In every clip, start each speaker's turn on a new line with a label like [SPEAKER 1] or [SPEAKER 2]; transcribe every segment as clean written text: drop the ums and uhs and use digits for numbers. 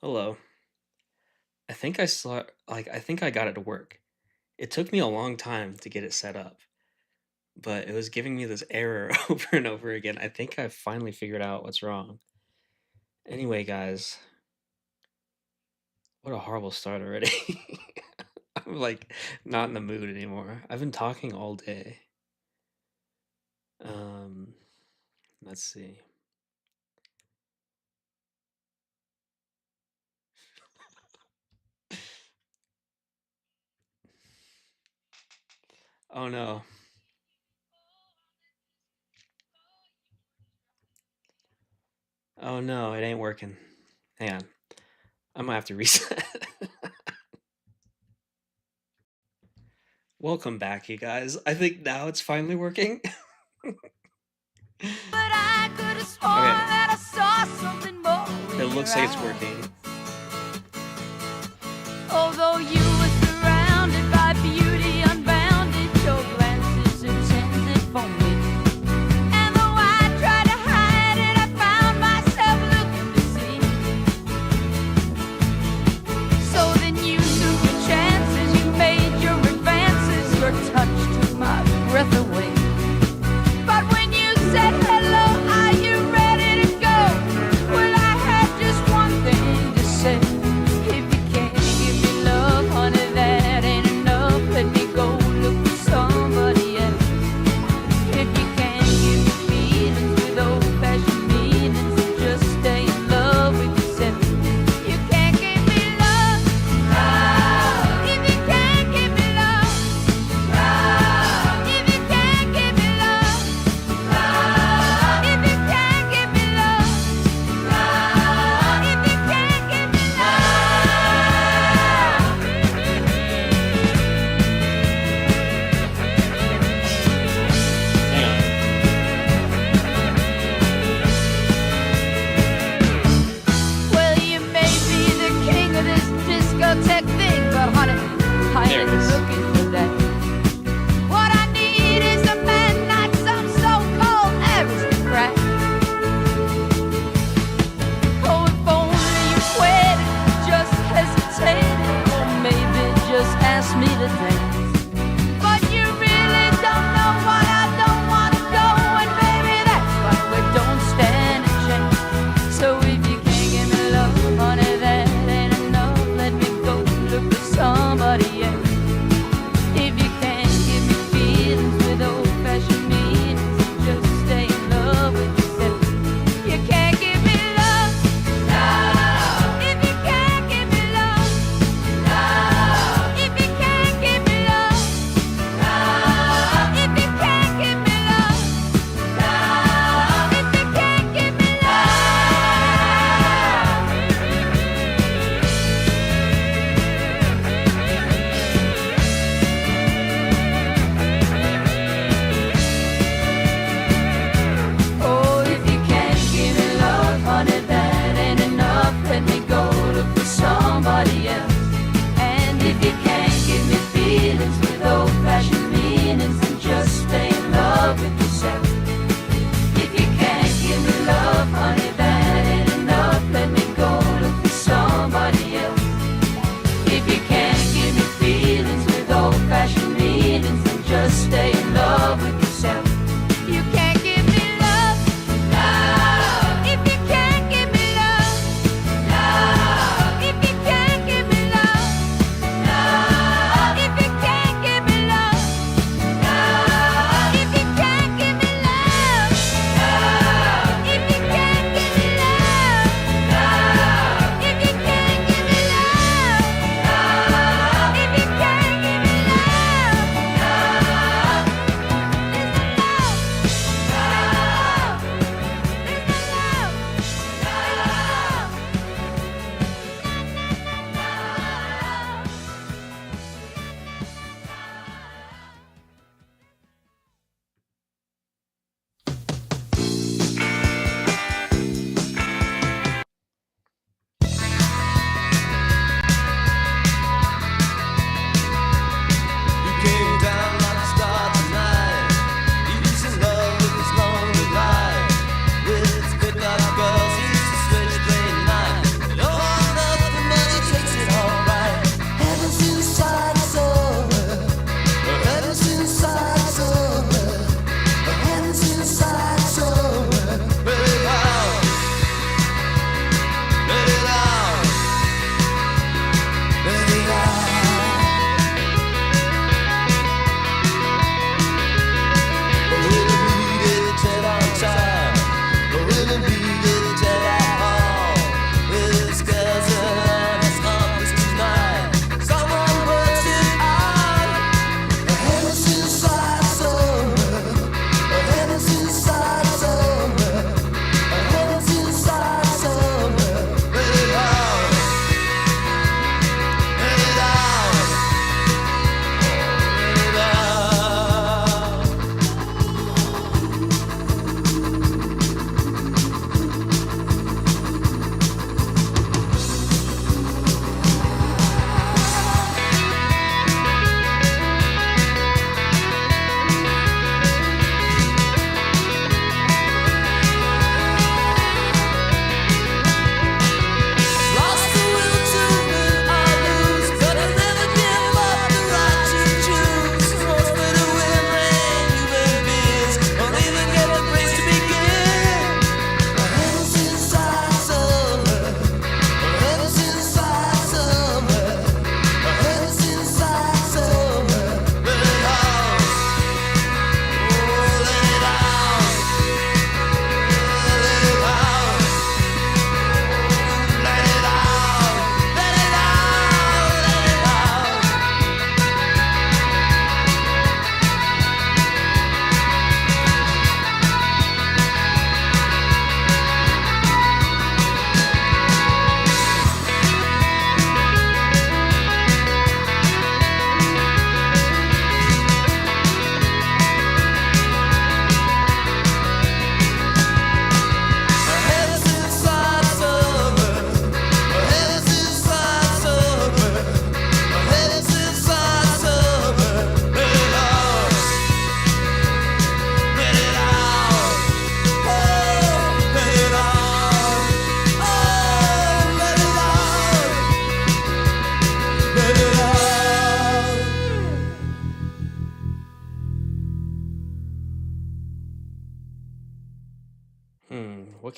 [SPEAKER 1] Hello. I think I got it to work. It took me a long time to get it set up, but it was giving me this error over and over again. I think I finally figured out what's wrong. Anyway, guys, what a horrible start already. I'm like not in the mood anymore. I've been talking all day. Um, let's see. Oh no. Oh no, it ain't working. Hang on. I might have to reset. Welcome back, you guys. I think now it's finally working.
[SPEAKER 2] But I could have sworn
[SPEAKER 1] Okay,
[SPEAKER 2] that I saw something more
[SPEAKER 1] it
[SPEAKER 2] in your
[SPEAKER 1] looks like it's
[SPEAKER 2] eyes.
[SPEAKER 1] working.
[SPEAKER 2] Although you were surrounded by beauty unbounded, your glances intended for me. And though I tried to hide it, I found myself looking to see. So then you took your chances, you made your advances, your touch took my breath away. But when you said hello, are you ready to go? Well, I had just one thing to say. If you can't give me love, honey,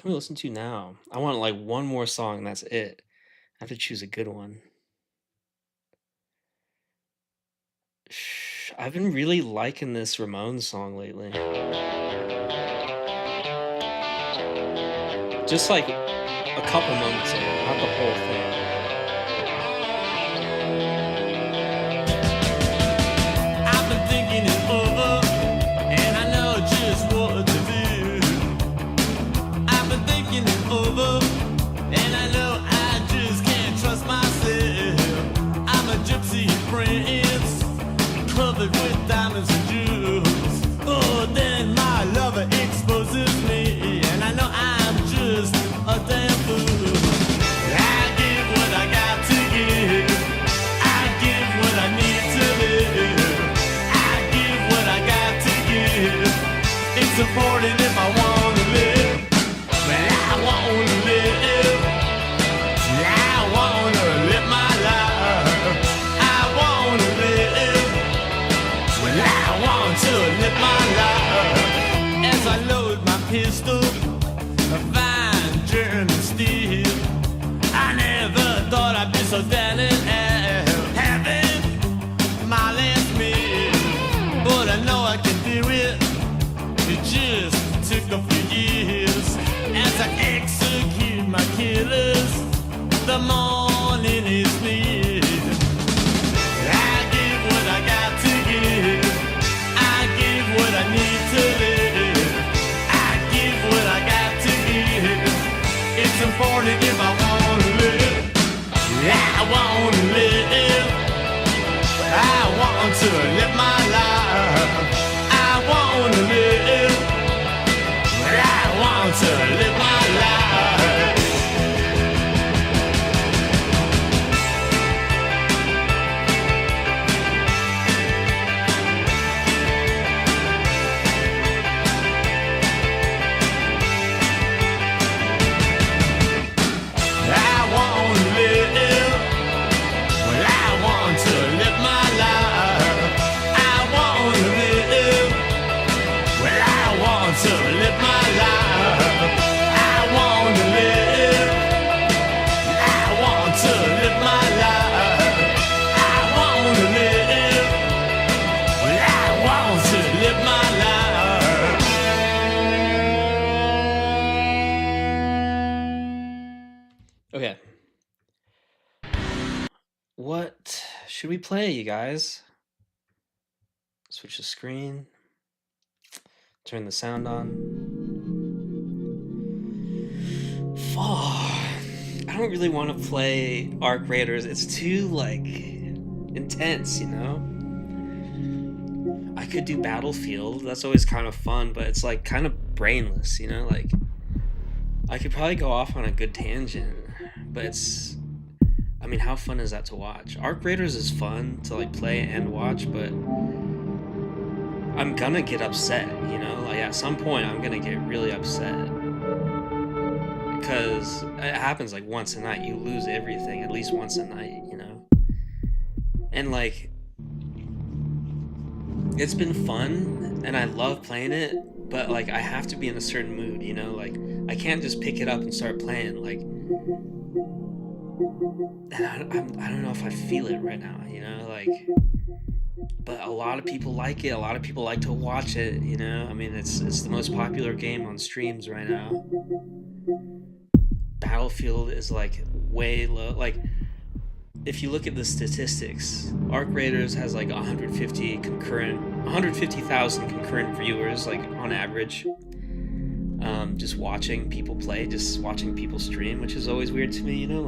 [SPEAKER 1] can we listen to now? I want like one more song, and that's it. I have to choose a good one. I've been really liking this Ramones song lately. Just like a couple moments of it, not the whole thing.
[SPEAKER 3] I've been thinking it over, and I know just what to do. I've been thinking it over, and I know I just can't trust myself. I'm a gypsy prince, covered with diamonds and jewels. Oh, then my lover exposes me, and I know I'm just a damn fool. I give what I got to give. I give what I need to live. I give what I got to give. It's important if I want to live. But I want to live. I want to live my life. I want to live. Well, I want to live my life. As I load my pistol, a fine German steel. I never thought I'd be so down in hell, having my last meal. But I know I can do it. It just took a few years as I execute my killers. The morning is near. I give what I got to give. I give what I need to live. I give what I got to give. It's important if I want to live. I want to live. I want to live my life. I want to live. I want to live my life. I want to live. Well, I want to live my life. I want to live. Well, I want to live my life. I want to live. I want to live my life. I want to live. Well, I want to live my life.
[SPEAKER 1] Okay. What should we play, you guys? Switch the screen. Turn the sound on. I don't really want to play Arc Raiders. It's too, like, intense, you know? I could do Battlefield. That's always kind of fun, but it's, like, kind of brainless, you know? Like, I could probably go off on a good tangent, but it's... I mean, how fun is that to watch? Arc Raiders is fun to, like, play and watch, but... I'm gonna get upset, you know? Like, at some point, I'm gonna get really upset. Because it happens, like, once a night. You lose everything at least once a night, you know? And, like... It's been fun, and I love playing it, but, like, I have to be in a certain mood, you know? Like, I can't just pick it up and start playing, like... And I don't know if I feel it right now, you know? Like... But a lot of people like it. A lot of people like to watch it, you know? I mean, it's the most popular game on streams right now. Battlefield is, like, way low. Like, if you look at the statistics, Arc Raiders has, like, 150,000 concurrent viewers, like, on average. Just watching people play, just watching people stream, which is always weird to me, you know?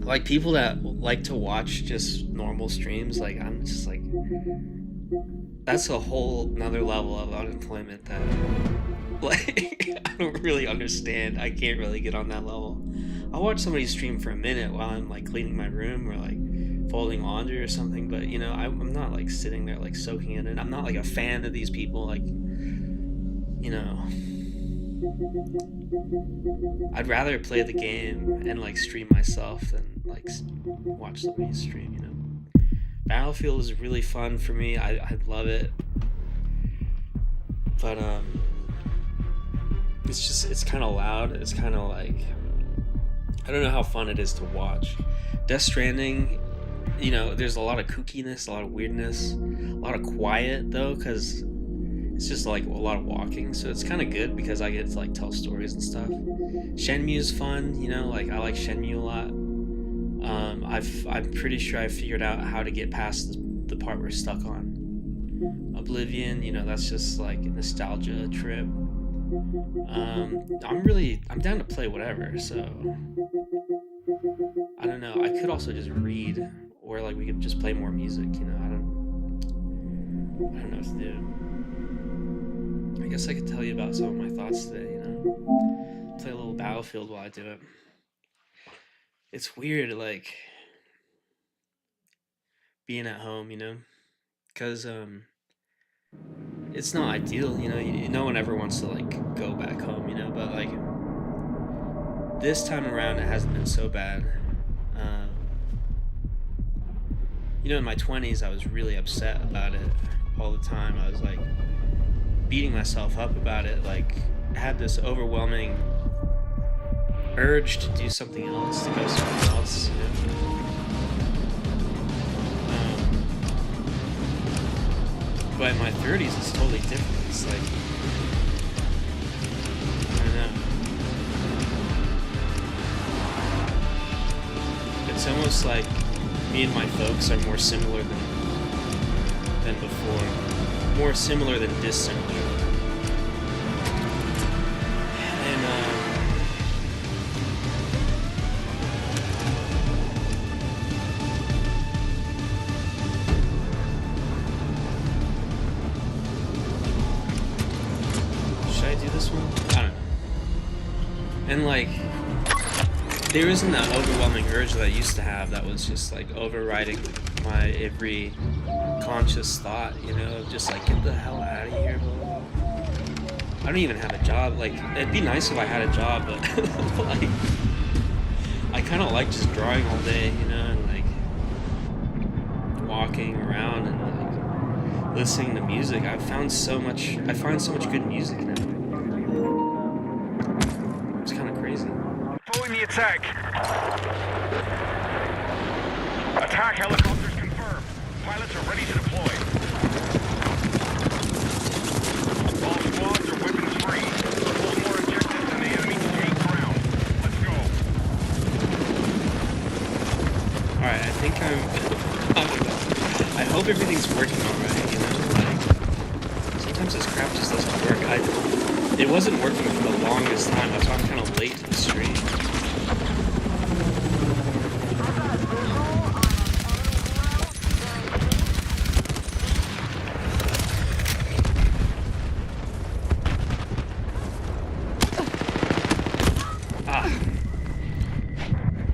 [SPEAKER 1] Like people that like to watch just normal streams, like, I'm just like, that's a whole nother level of unemployment that, like, I don't really understand. I can't really get on that level. I'll watch somebody stream for a minute while I'm, like, cleaning my room or, like, folding laundry or something, but, you know, I'm not, like, sitting there, like, soaking in it. I'm not, like, a fan of these people, like, you know. I'd rather play the game and, like, stream myself than, like, watch somebody stream, you know. Battlefield is really fun for me. I love it. But it's kind of loud. It's kind of like, I don't know how fun it is to watch. Death Stranding, you know, there's a lot of kookiness, a lot of weirdness, a lot of quiet though, because it's just like a lot of walking. So it's kind of good because I get to like tell stories and stuff. Shenmue is fun, you know, like I like Shenmue a lot. I'm pretty sure I figured out how to get past the part we're stuck on. Oblivion, you know, that's just like a nostalgia trip. I'm down to play whatever, so I don't know. I could also just read, or like we could just play more music, you know. I don't know what to do. I guess I could tell you about some of my thoughts today, you know. Play a little Battlefield while I do it. It's weird, like being at home, you know, because it's not ideal, you know. No one ever wants to like go back home, you know. But like this time around, it hasn't been so bad. You know, in my 20s, I was really upset about it all the time. I was like beating myself up about it. Like, I had this overwhelming urge to do something else, to go somewhere else, you know. But in my 30s, it's totally different. It's like, I don't know. It's almost like me and my folks are more similar than before. More similar than dissimilar. And, should I do this one? I don't know. And like, there isn't that overwhelming urge that I used to have that was just like overriding my every conscious thought, you know, just like, get the hell out of here. I don't even have a job. Like, it'd be nice if I had a job, but like, I kind of like just drawing all day, you know, and like walking around and like listening to music. I find so much good music now. It's kind of crazy.
[SPEAKER 4] Following the attack. Attack helicopters confirmed. Pilots are ready to deploy. All squads are weapons free. Hold more objectives than the enemy to gain ground. Let's go.
[SPEAKER 1] Alright, I think I don't know. I hope everything's working alright, you know? Like, sometimes this crap just doesn't work. It wasn't working for the longest time. That's why I'm kind of late to the stream.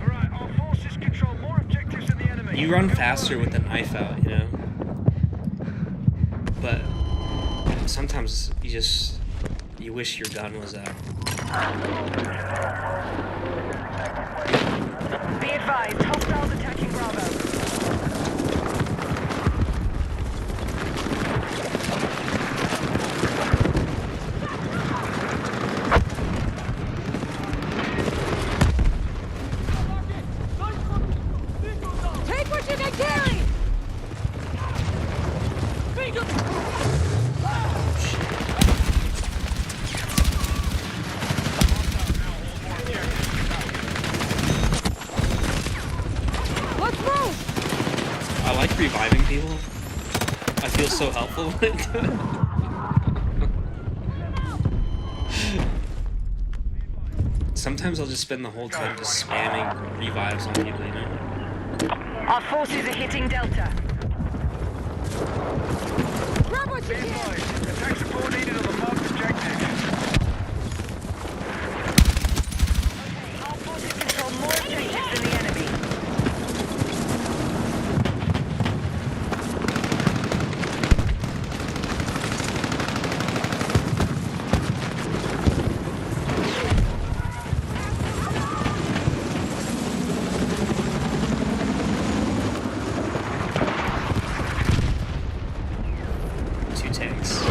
[SPEAKER 4] Alright, our forces control more objectives than the enemy.
[SPEAKER 1] You run faster with the knife out, you know? But sometimes you wish your gun was out.
[SPEAKER 5] Be advised, hostiles attacking Bravo.
[SPEAKER 2] Take what you can carry! Let's move!
[SPEAKER 1] I like reviving people. I feel so helpful when I do it. Sometimes I'll just spend the whole time just spamming revives on people, you know?
[SPEAKER 5] Our forces are hitting Delta.
[SPEAKER 2] Grab what you
[SPEAKER 4] Be
[SPEAKER 2] can!
[SPEAKER 4] advised, attack support needed on the marked objective.
[SPEAKER 5] Our forces control more objectives than the enemy.
[SPEAKER 1] Two tanks.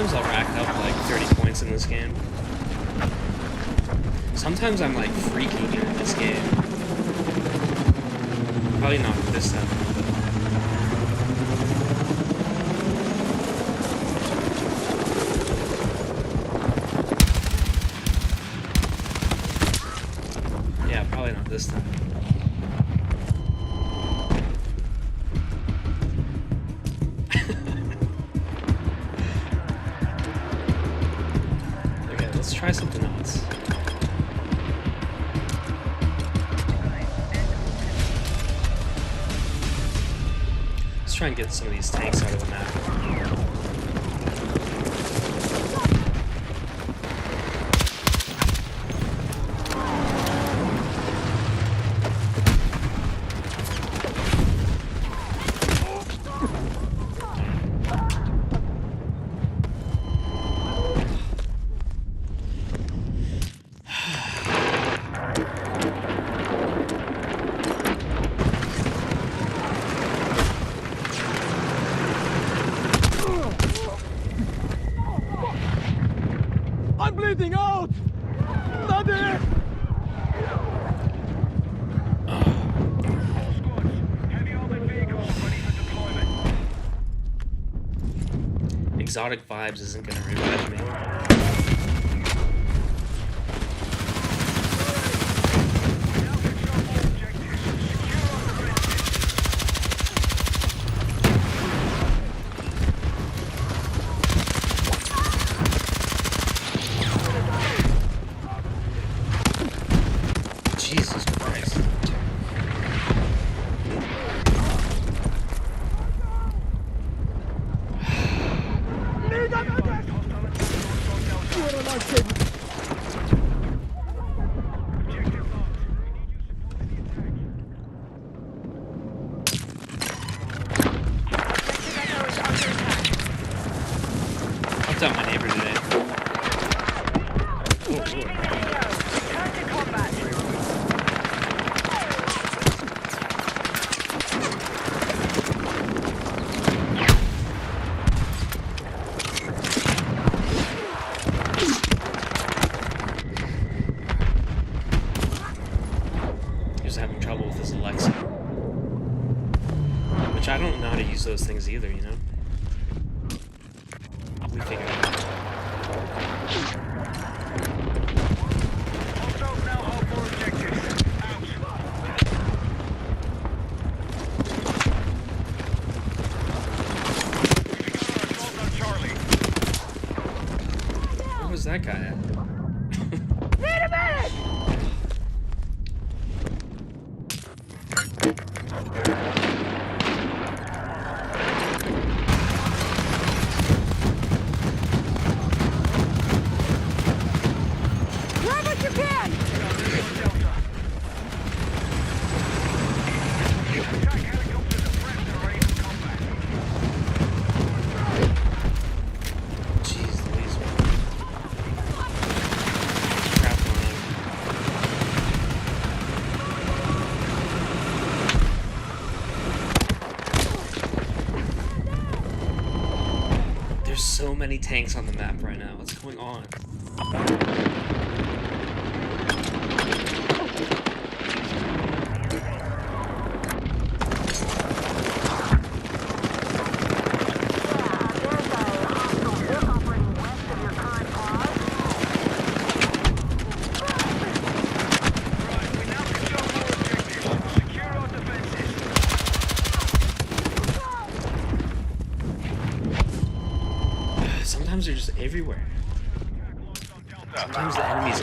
[SPEAKER 1] Sometimes I'll rack up like 30 points in this game. Sometimes I'm like freaking good in this game. Probably not this time. Yeah, probably not this time. Okay, let's try something else. Let's try and get some of these tanks out of the map.
[SPEAKER 3] I'm bleeding out! Not there!
[SPEAKER 4] All squads, heavy armored vehicles ready for deployment.
[SPEAKER 1] Exotic Vibes isn't gonna revive me.
[SPEAKER 4] Now control all objectives. Secure our defenses.
[SPEAKER 1] Jesus Christ. Helped out my neighbor today. Oh, Lord.
[SPEAKER 5] Turn to combat.
[SPEAKER 1] He was having trouble with his Alexa. Which I don't know how to use those things either, you know? We figured it out.
[SPEAKER 4] Hostiles now hold more objectives. Out. On Charlie.
[SPEAKER 1] Where was that guy at?
[SPEAKER 2] Grab what you can!
[SPEAKER 4] Delta. Attack helicopters and Preps are ready for combat.
[SPEAKER 1] Jeez Louise. Crap on him. There's so many tanks on the map right now. What's going on?
[SPEAKER 4] Right, we now control more objectives. Secure our defenses.
[SPEAKER 1] Sometimes they're just everywhere.
[SPEAKER 4] Attack launched on Delta.
[SPEAKER 1] Sometimes the enemy's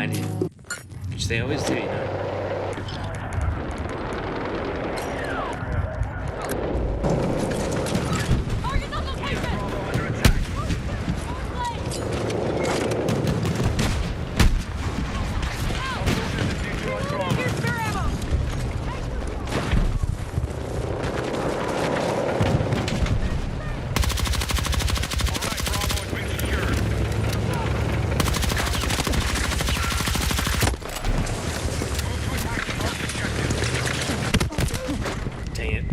[SPEAKER 1] find you. Which they always do, you know?
[SPEAKER 2] Target on location!
[SPEAKER 4] Bravo under attack. Neutralize Bravo.
[SPEAKER 2] Here's spare ammo!
[SPEAKER 4] All right, Bravo has been secured. Move to attack the marked objective.
[SPEAKER 1] Dang it.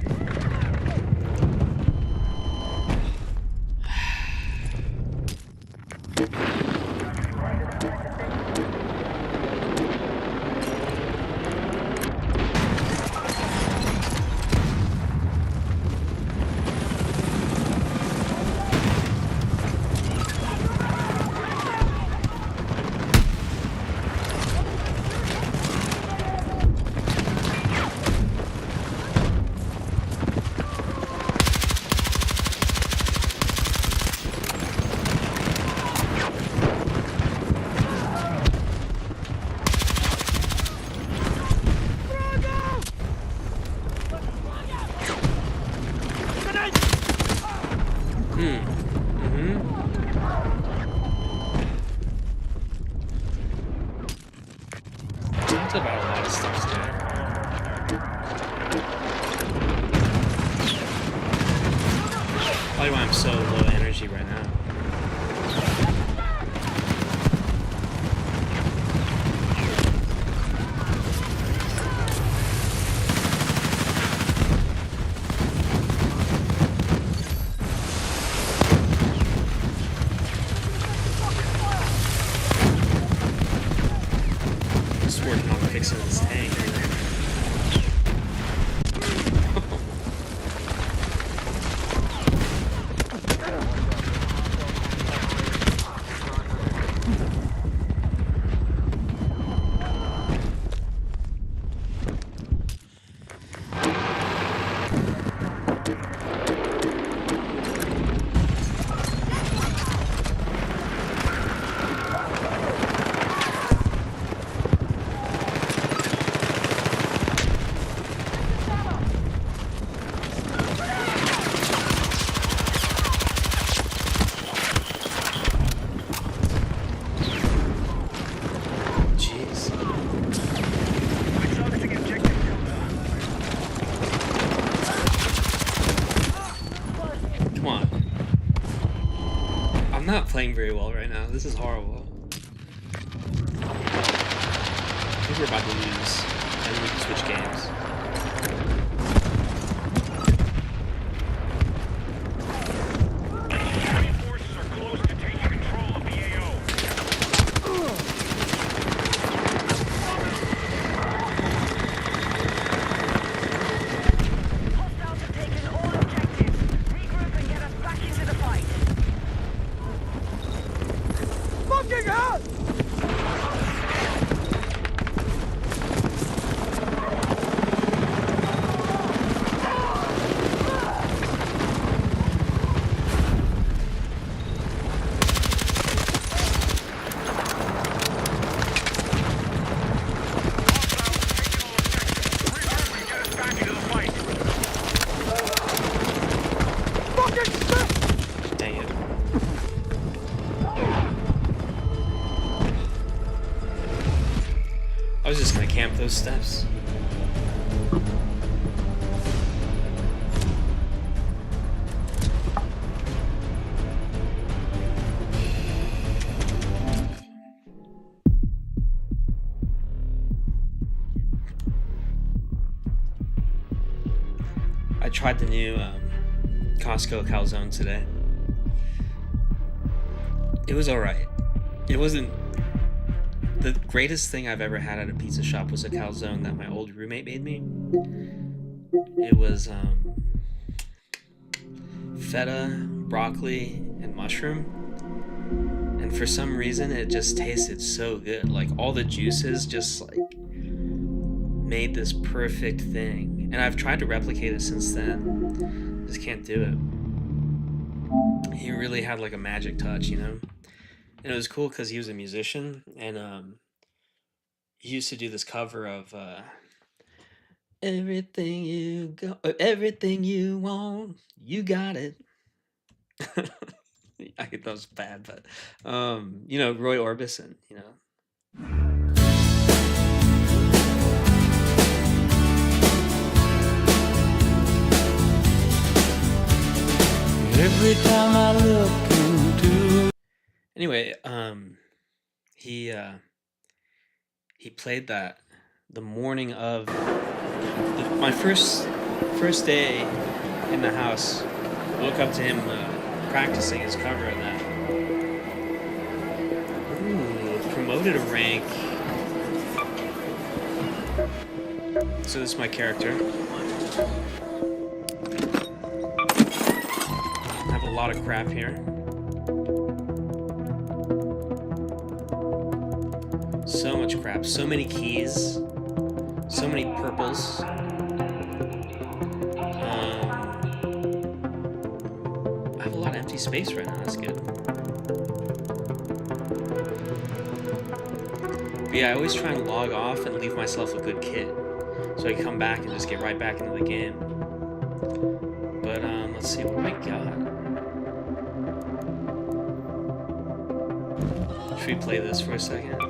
[SPEAKER 1] Talked about a lot of stuff today. Probably why I'm so low energy right now. Just working on fixing this tank. Jeez.
[SPEAKER 4] Exhausting objective Delta.
[SPEAKER 1] Come on. I'm not playing very well right now. This is horrible. I think we're about to lose. And we can switch games.
[SPEAKER 4] Enemy forces are close to taking control of the AO.
[SPEAKER 5] Hostiles have taken all objectives. Regroup and get us back into the fight.
[SPEAKER 1] Dang it. I was just gonna camp those steps. I tried the new Costco calzone today. It was alright. It wasn't the greatest thing I've ever had at a pizza shop. Was a calzone that my old roommate made me. It was feta, broccoli, and mushroom. And for some reason it just tasted so good. Like all the juices just like made this perfect thing. And I've tried to replicate it since then. Just can't do it. He really had like a magic touch, you know? And it was cool because he was a musician, and he used to do this cover of everything you want, you got it. I think that was bad, but you know, Roy Orbison, you know.
[SPEAKER 3] Every time I look into
[SPEAKER 1] Anyway, he played that the morning of my first day in the house. I woke up to him practicing his cover of that. Ooh, promoted a rank. So this is my character. I have a lot of crap here. So much crap, so many keys, so many purples. I have a lot of empty space right now, that's good. But yeah, I always try and log off and leave myself a good kit, so I can come back and just get right back into the game. But let's see, what do I got? Should we play this for a second?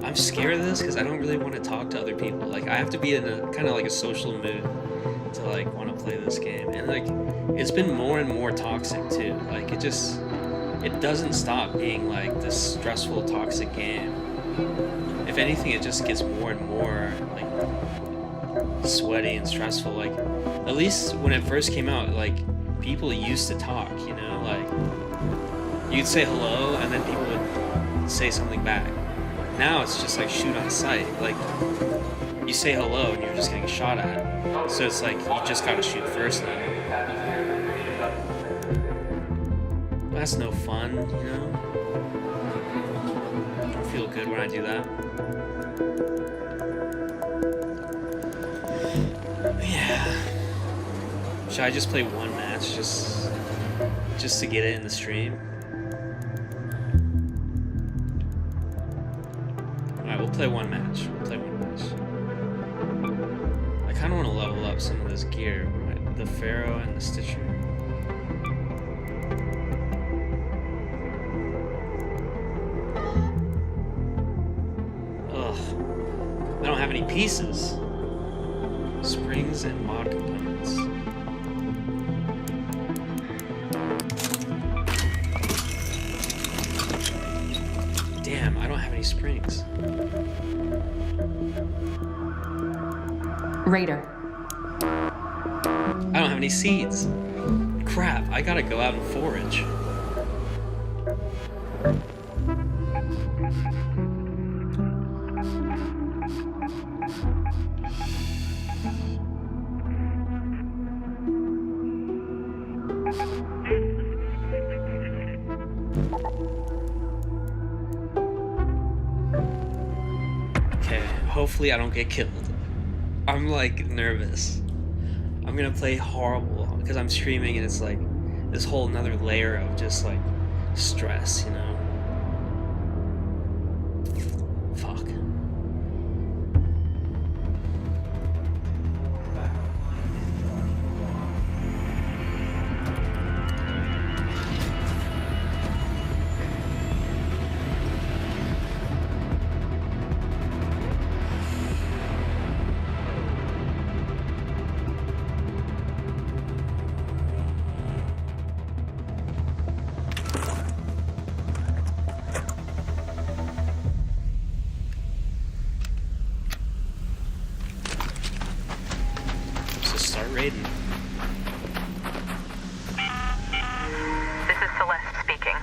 [SPEAKER 1] I'm scared of this because I don't really want to talk to other people. Like, I have to be in a kind of like a social mood to like want to play this game, and like it's been more and more toxic too. Like it doesn't stop being like this stressful, toxic game. If anything, it just gets more and more like sweaty and stressful. Like at least when it first came out, like people used to talk, you know, like you'd say hello and then people would say something back. Now it's just like shoot on sight. Like you say hello and you're just getting shot at. So it's like you just gotta shoot first now. That's no fun, you know? I don't feel good when I do that. Yeah. Should I just play one match just to get it in the stream? Alright, we'll play one match. I kind of want to level up some of this gear. Right? The Pharaoh and the Stitcher. Ugh. I don't have any pieces. Springs and mod components. Damn, I don't have any springs.
[SPEAKER 6] Raider.
[SPEAKER 1] I don't have any seeds. Crap, I gotta go out and forage. Okay, hopefully I don't get killed. I'm like nervous. I'm gonna play horrible because I'm streaming and it's like this whole another layer of just like stress, you know? Fuck. Start raiding.
[SPEAKER 7] This is Celeste speaking.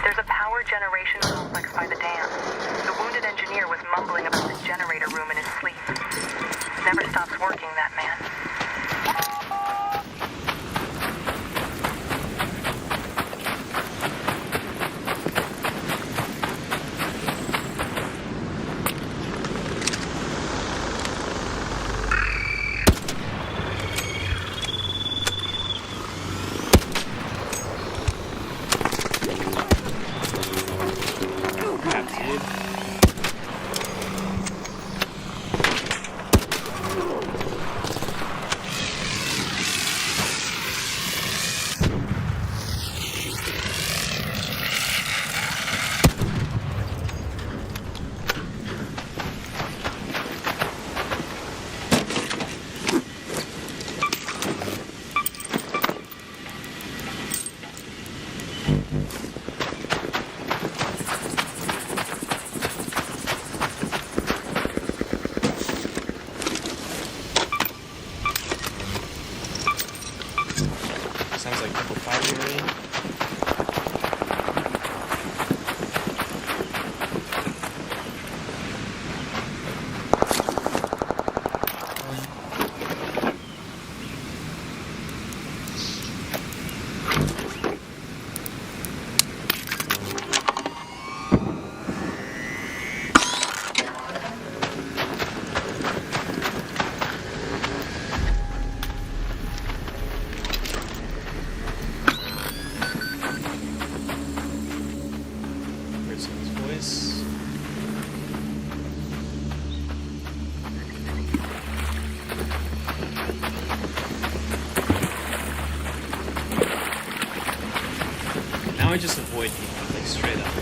[SPEAKER 7] There's a power generation complex by the dam. The wounded engineer was mumbling about the generator room in his sleep. Never stops working, that man.
[SPEAKER 1] Crap, dude. avoid people, like straight up.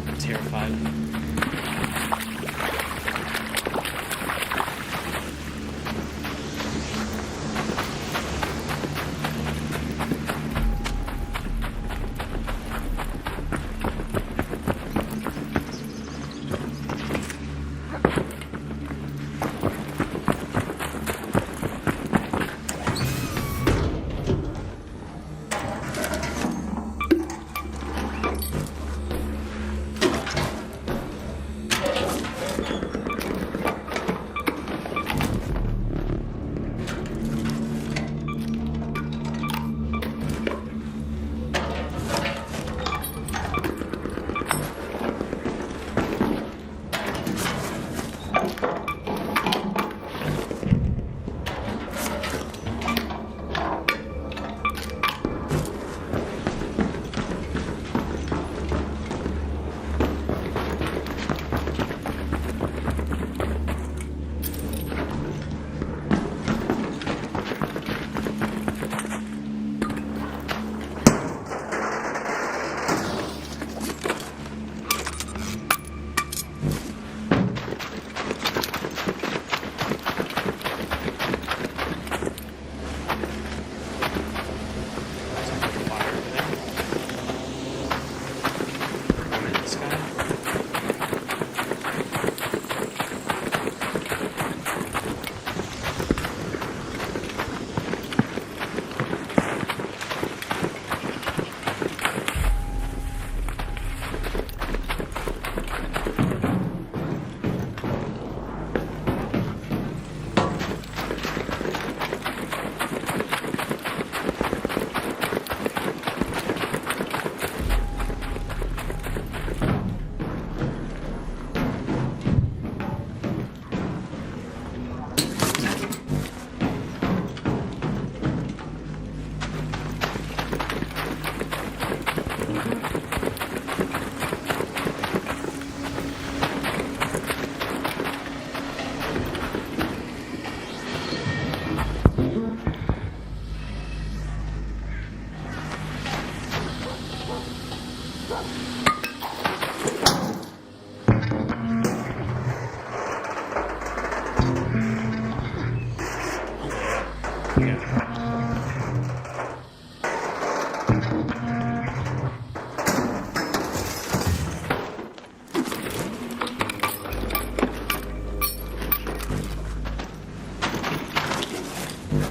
[SPEAKER 1] I'm terrified.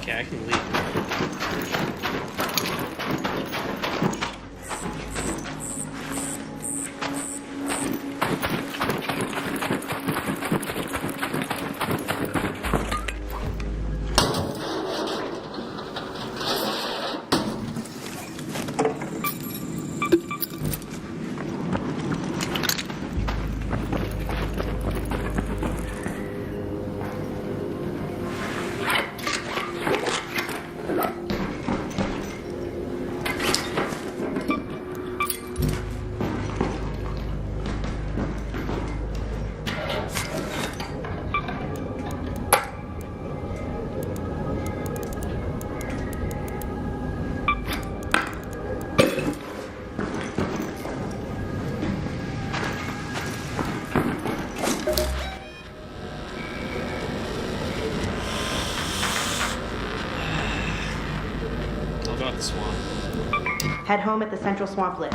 [SPEAKER 1] Okay, I can leave. I'll go up the swamp.
[SPEAKER 6] Head home at the Central Swamp Lift.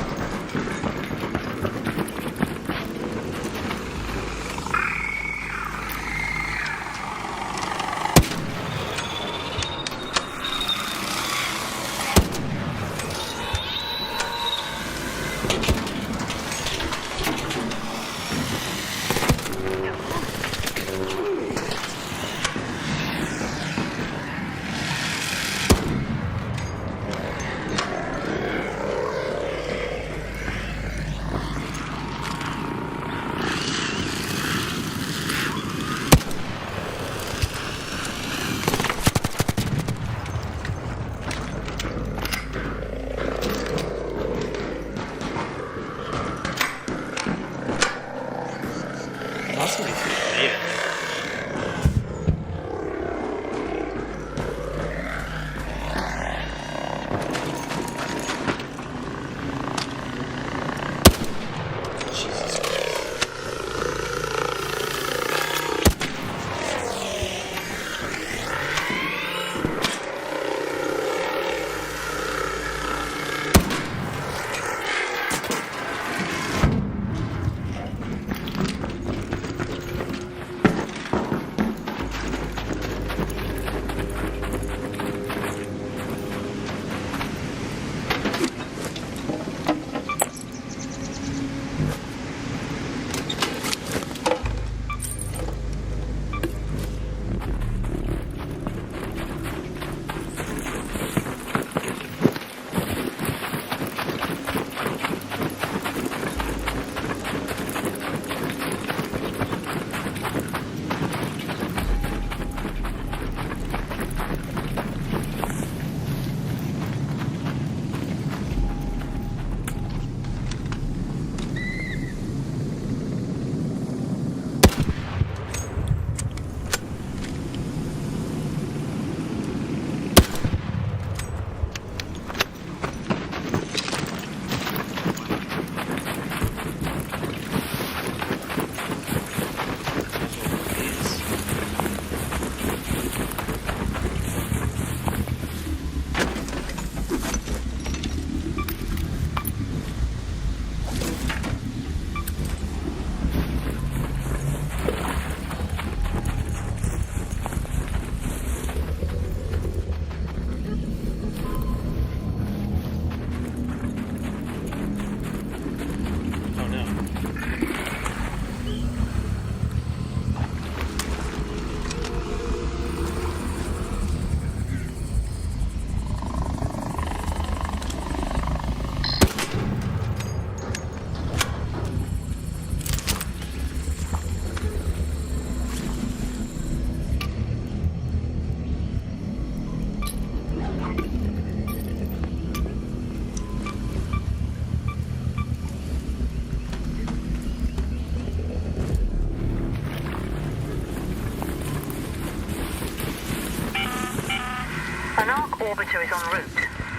[SPEAKER 7] orbiter is en route.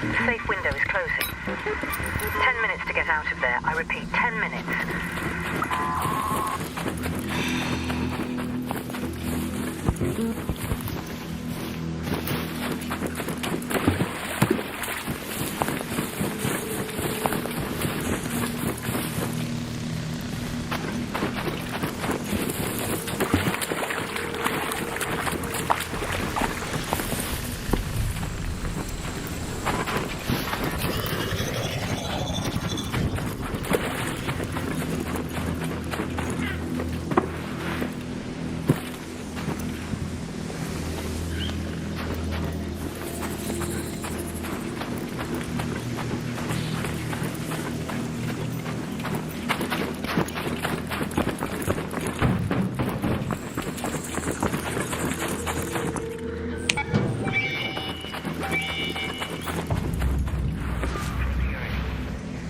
[SPEAKER 7] The safe window is closing. 10 minutes to get out of there. I repeat, 10 minutes.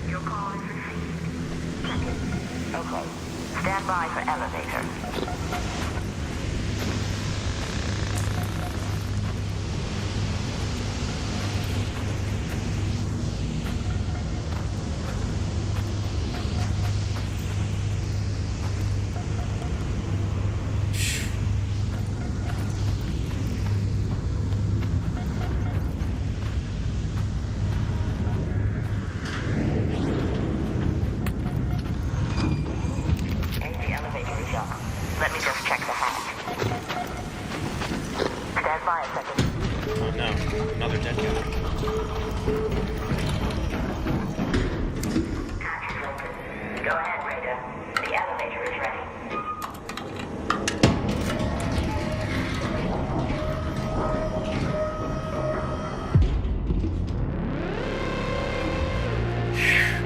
[SPEAKER 7] Your call is received. Check it. Okay. Stand by for elevator. The elevator is up. Let me just check the hatch. Stand by a second.
[SPEAKER 1] Oh no, another dead guy.
[SPEAKER 7] Hatch is open. Go ahead, Raider. The elevator is ready.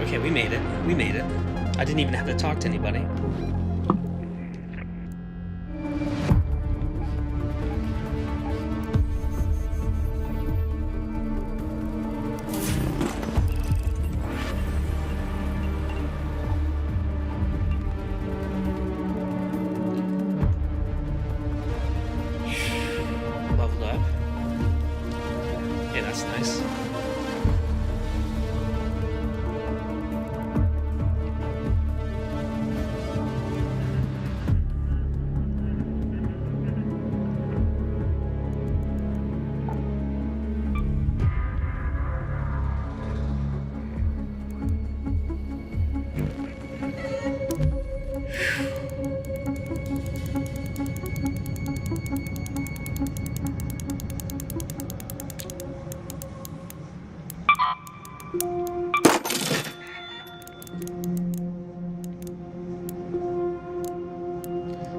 [SPEAKER 1] Okay, we made it. We made it. I didn't even have to talk to anybody. Leveled up. Yeah, that's nice.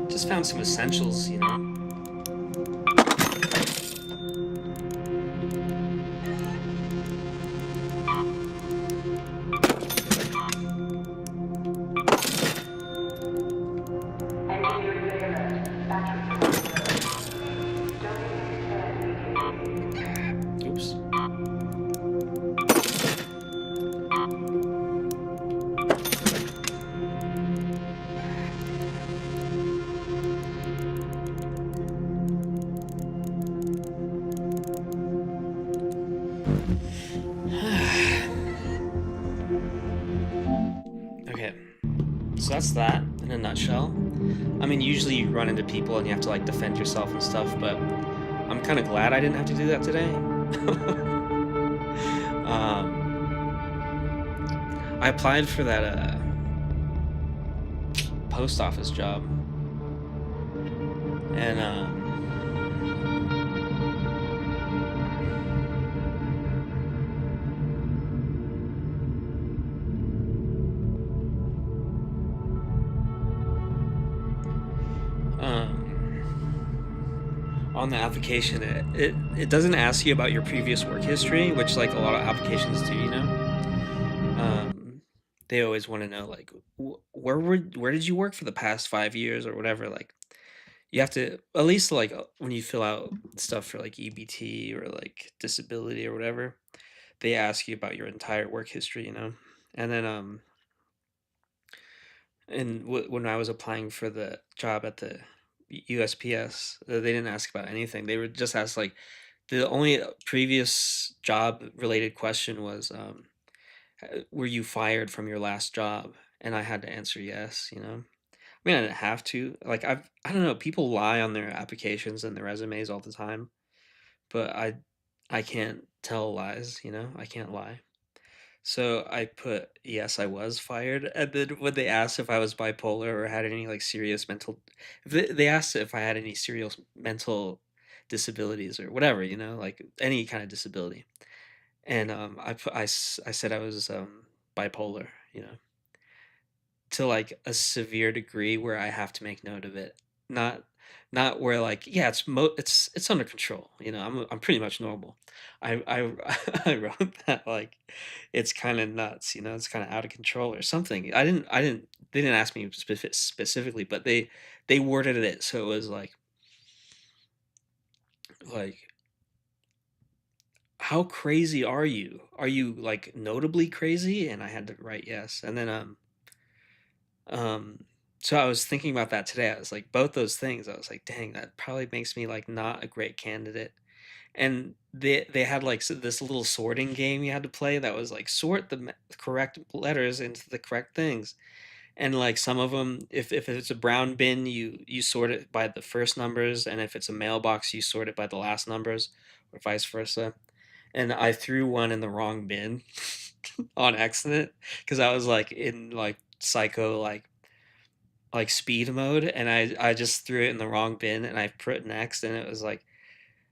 [SPEAKER 1] Just found some essentials, you know. Oops. Okay, so that's that in a nutshell. I mean, usually you run into people and you have to like defend yourself and stuff, but I'm kind of glad I didn't have to do that today. I applied for that post office job, and on the application, it doesn't ask you about your previous work history, which like a lot of applications do, you know. They always want to know like where did you work for the past 5 years or whatever. Like you have to at least like when you fill out stuff for like EBT or like disability or whatever, they ask you about your entire work history, you know. And then and when I was applying for the job at the USPS, they didn't ask about anything. They would just ask like, The only previous job related question was, were you fired from your last job? And I had to answer yes, you know? I mean, I didn't have to. Like, I don't know, people lie on their applications and their resumes all the time, but I can't tell lies, you know? I can't lie. So I put, yes, I was fired. And then when they asked if I was bipolar or had any like serious mental, they asked if I had any serious mental disabilities or whatever, you know, like any kind of disability. And I said I was bipolar, you know, to like a severe degree where I have to make note of it. Not not where like yeah, it's under control, you know. I'm pretty much normal. I I wrote that like it's kind of nuts, you know. It's kind of out of control or something. I didn't they didn't ask me specifically, but they worded it so it was like how crazy are you? Are you like notably crazy? And I had to write yes. And then Um, so I was thinking about that today. I was like, both those things. I was like, dang, that probably makes me like not a great candidate. And they had like this little sorting game you had to play that was like sort the correct letters into the correct things. And like some of them, if it's a brown bin, you sort it by the first numbers, and if it's a mailbox, you sort it by the last numbers, or vice versa. And I threw one in the wrong bin on accident because I was like in like psycho like speed mode, and I just threw it in the wrong bin and I put next, and it was like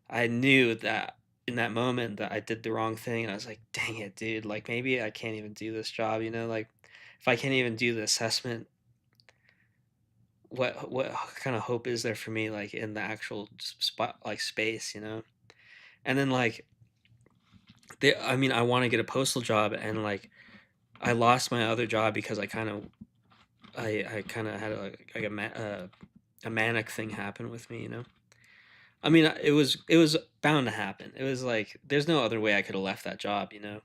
[SPEAKER 1] I knew that in that moment that I did the wrong thing, and I was like, dang it, dude, like maybe I can't even do this job, you know, like if I can't even do the assessment, what kind of hope is there for me like in the actual spot like space, you know? And then like I mean I want to get a postal job, and like I lost my other job because I kind of had a manic thing happen with me, you know. I mean, it was bound to happen. It was like there's no other way I could have left that job, you know.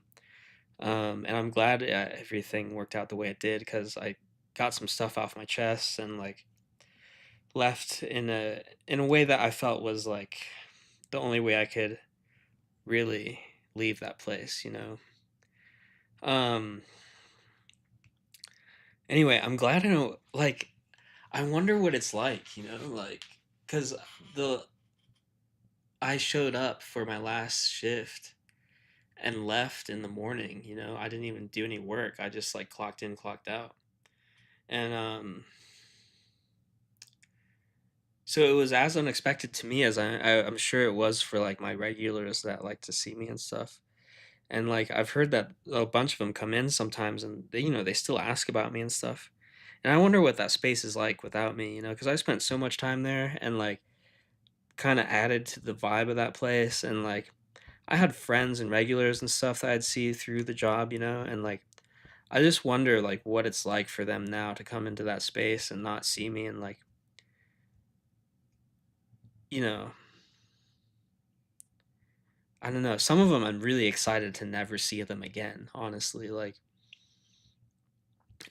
[SPEAKER 1] And I'm glad everything worked out the way it did because I got some stuff off my chest and like left in a way that I felt was like the only way I could really leave that place, you know. Um. Anyway, I'm glad I know. Like, I wonder what it's like, you know, like because the I showed up for my last shift and left in the morning, you know. I didn't even do any work. I just like clocked in, clocked out. And so it was as unexpected to me as I'm sure it was for like my regulars that like to see me and stuff. And like I've heard that a bunch of them come in sometimes and they, you know, they still ask about me and stuff. And I wonder what that space is like without me, you know, because I spent so much time there and like kind of added to the vibe of that place. And like I had friends and regulars and stuff that I'd see through the job, you know, and like I just wonder like what it's like for them now to come into that space and not see me and like, you know, I don't know. Some of them I'm really excited to never see them again, honestly. Like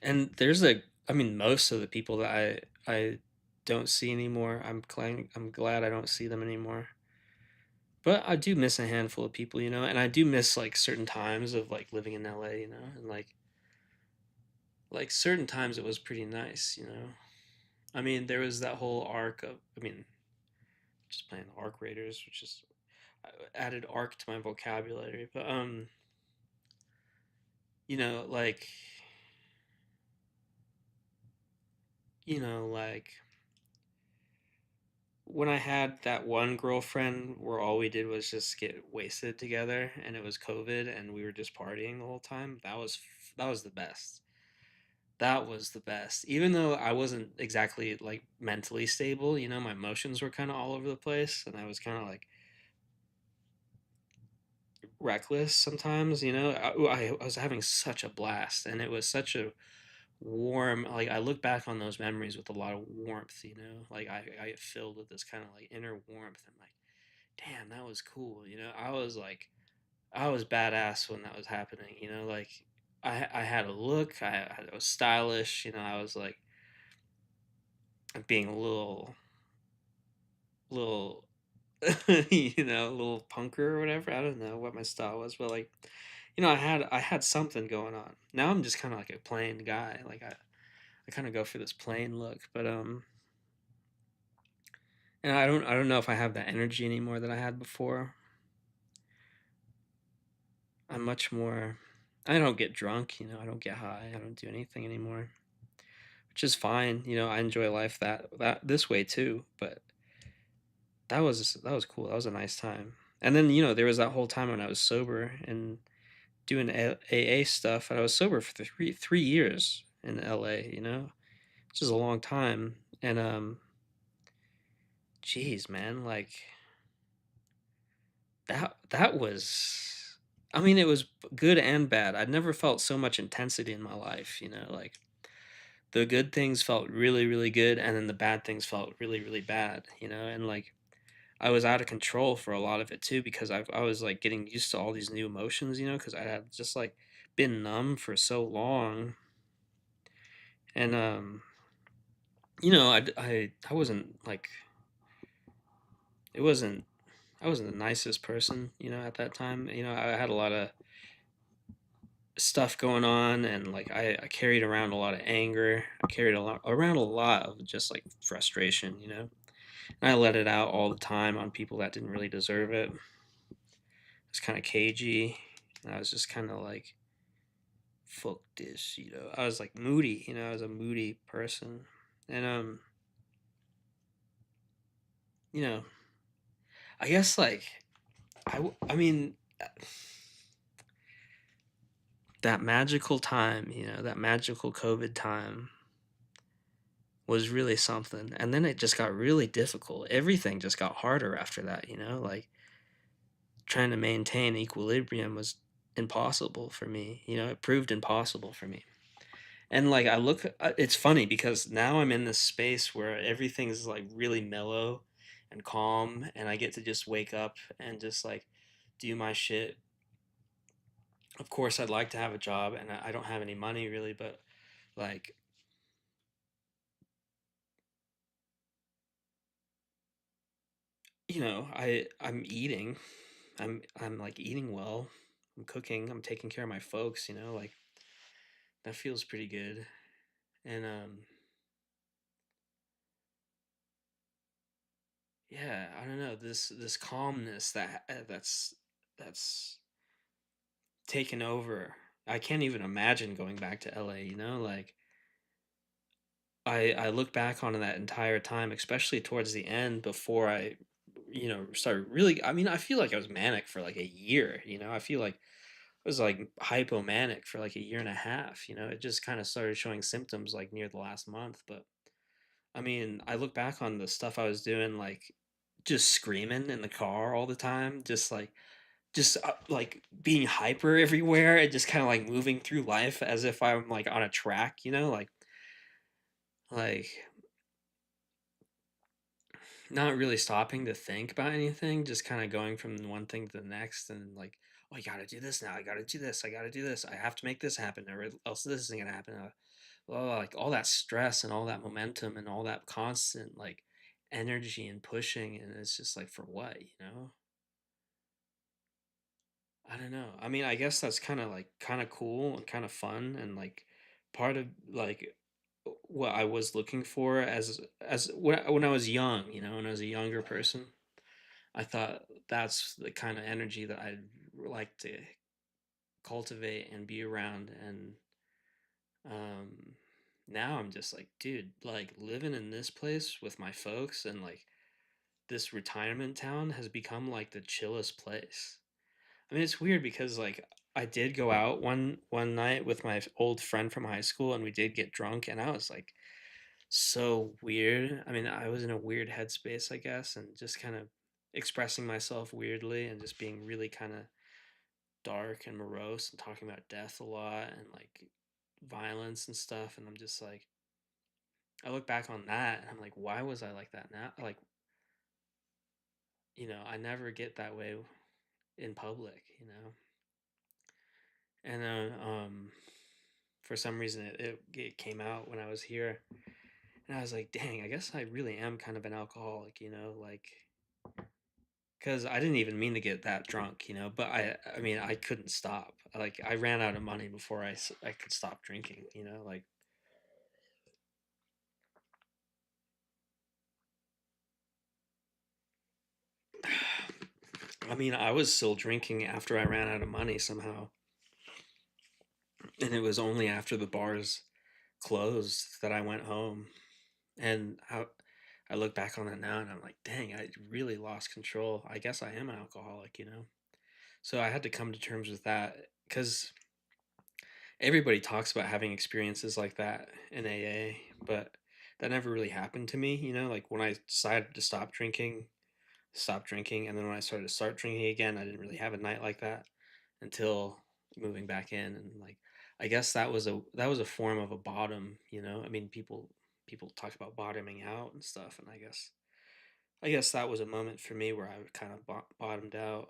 [SPEAKER 1] and there's a I mean most of the people that I don't see anymore. I'm glad I don't see them anymore. But I do miss a handful of people, you know, and I do miss like certain times of like living in LA, you know, and like certain times it was pretty nice, you know. I mean, there was that whole arc of, I mean, just playing Arc Raiders, which is I added arc to my vocabulary, but you know, like when I had that one girlfriend where all we did was just get wasted together, and it was COVID, and we were just partying the whole time. That was the best. That was the best. Even though I wasn't exactly like mentally stable, you know, my emotions were kind of all over the place, and I was kind of like reckless sometimes, you know. I was having such a blast, and it was such a warm, like I look back on those memories with a lot of warmth, you know. Like I get filled with this kind of like inner warmth. And like, damn, that was cool, you know. I was badass when that was happening, you know. Like I had a look, I was stylish, you know. I was like being a little A little punker or whatever. I don't know what my style was, but like, I had something going on. Now I'm just kind of like a plain guy. Like I kind of go for this plain look, but and I don't know if I have that energy anymore that I had before. I'm much more. I don't get drunk. I don't get high. I don't do anything anymore, which is fine. I enjoy life that this way too. But that was cool. That was a nice time. And then there was that whole time when I was sober and doing AA stuff, and I was sober for 3 years in LA. Which is a long time. And geez, man, like that was. I mean, it was good and bad. I'd never felt so much intensity in my life. Like the good things felt really, really good, and then the bad things felt really, really bad. And like I was out of control for a lot of it too because I was like getting used to all these new emotions. Because I had just like been numb for so long, and I wasn't like it wasn't I wasn't the nicest person, at that time. I had a lot of stuff going on, and like I carried around a lot of anger. I carried around a lot of just like frustration. And I let it out all the time on people that didn't really deserve it. I was kind of cagey. And I was just kind of like, fuck this. I was like moody. I was a moody person, and you know, I guess like I mean that magical time, that magical COVID time was really something. And then it just got really difficult. Everything just got harder after that. Like trying to maintain equilibrium was impossible for me. It proved impossible for me. And like it's funny because now I'm in this space where everything's like really mellow and calm, and I get to just wake up and just like do my shit. Of course, I'd like to have a job, and I don't have any money really, but like I'm eating. I'm like eating well. I'm cooking. I'm taking care of my folks. Like that feels pretty good. And yeah, I don't know, this calmness that's taken over. I can't even imagine going back to LA. Like I look back on that entire time, especially towards the end before I started really. I mean, I feel like I was manic for like a year. I feel like I was like hypomanic for like a year and a half. It just kind of started showing symptoms like near the last month. But I mean, I look back on the stuff I was doing, like just screaming in the car all the time, just being hyper everywhere, and just kind of like moving through life as if I'm like on a track, like not really stopping to think about anything, just kind of going from one thing to the next, and like, oh, I gotta do this now. I gotta do this. I gotta do this. I have to make this happen, or else this isn't gonna happen. Well, like all that stress and all that momentum and all that constant like energy and pushing, and it's just like for what? I don't know. I mean, I guess that's kind of cool and kind of fun, and like part of like what I was looking for as when I was young, when I was a younger person. I thought that's the kind of energy that I'd like to cultivate and be around. And um now I'm just like, dude, like living in this place with my folks, and like this retirement town has become like the chillest place. I mean, it's weird because like I did go out one night with my old friend from high school, and we did get drunk, and I was like so weird. I mean, I was in a weird headspace, I guess, and just kind of expressing myself weirdly, and just being really kind of dark and morose, and talking about death a lot, and like violence and stuff. And I'm just like, I look back on that, and I'm like, why was I like that now? Like, I never get that way in public. And for some reason it came out when I was here, and I was like, dang, I guess I really am kind of an alcoholic. Like because I didn't even mean to get that drunk, but I mean, I couldn't stop. Like, I ran out of money before I could stop drinking, like, I mean, I was still drinking after I ran out of money somehow. And it was only after the bars closed that I went home. And I look back on it now and I'm like, dang, I really lost control. I guess I am an alcoholic. So I had to come to terms with that because everybody talks about having experiences like that in AA, but that never really happened to me. Like when I decided to stop drinking, and then when I started to start drinking again, I didn't really have a night like that until moving back in. And like, I guess that was a form of a bottom. I mean, people talk about bottoming out and stuff, and I guess that was a moment for me where I kind of bottomed out.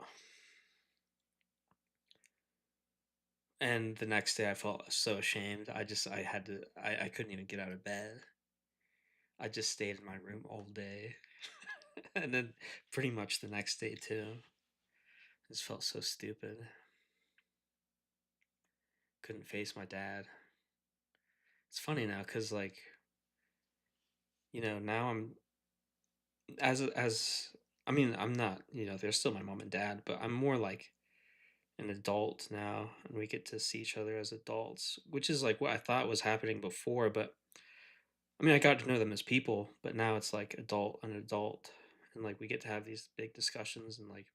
[SPEAKER 1] And the next day I felt so ashamed. I couldn't even get out of bed. I just stayed in my room all day. And then pretty much the next day too. I just felt so stupid. Couldn't face my dad. It's funny now because like, now I'm as I mean, I'm not, they're still my mom and dad, but I'm more like an adult now, and we get to see each other as adults, which is like what I thought was happening before. But I mean, I got to know them as people, but now it's like an adult, and like we get to have these big discussions, and like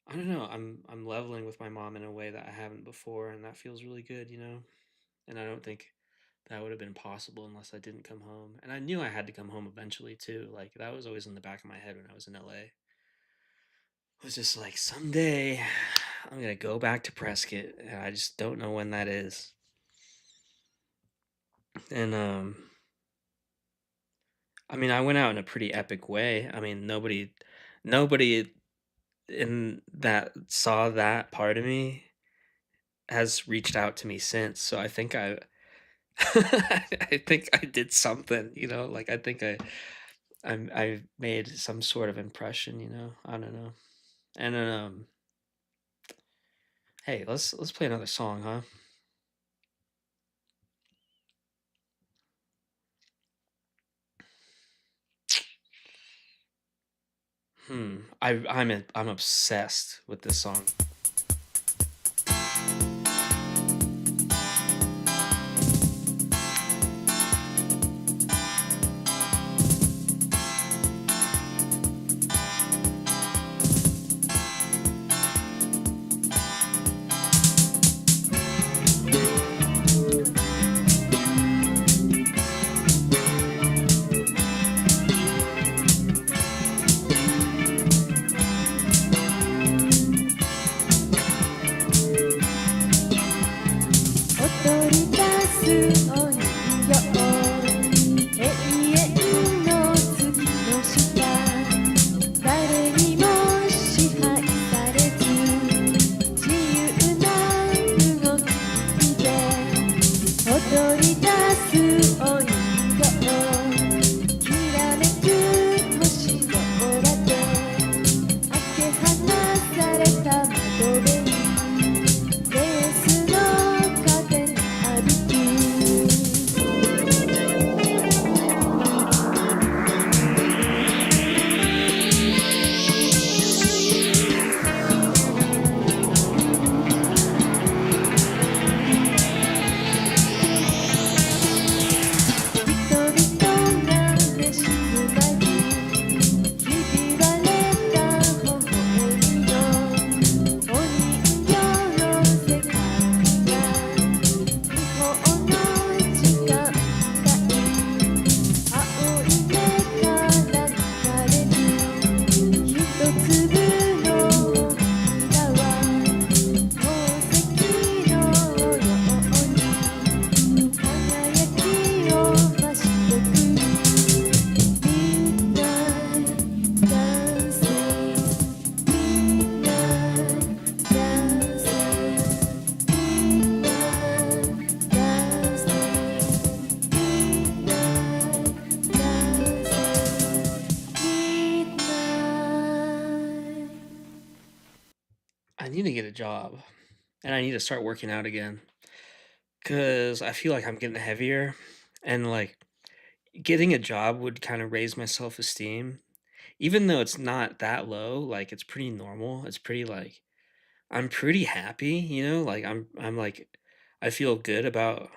[SPEAKER 1] I don't know, I'm leveling with my mom in a way that I haven't before, and that feels really good. And I don't think that would have been possible unless I didn't come home. And I knew I had to come home eventually too. Like that was always in the back of my head when I was in LA. It was just like someday I'm gonna go back to Prescott, and I just don't know when that is. And I mean, I went out in a pretty epic way. I mean, nobody in that saw that part of me has reached out to me since. So I think I think I did something. Like I think I made some sort of impression. I don't know. And then hey, let's play another song, huh? I'm obsessed with this song. I need to get a job and I need to start working out again because I feel like I'm getting heavier and like getting a job would kind of raise my self esteem. Even though it's not that low, like it's pretty normal. It's pretty like I'm pretty happy, like I'm like I feel good about,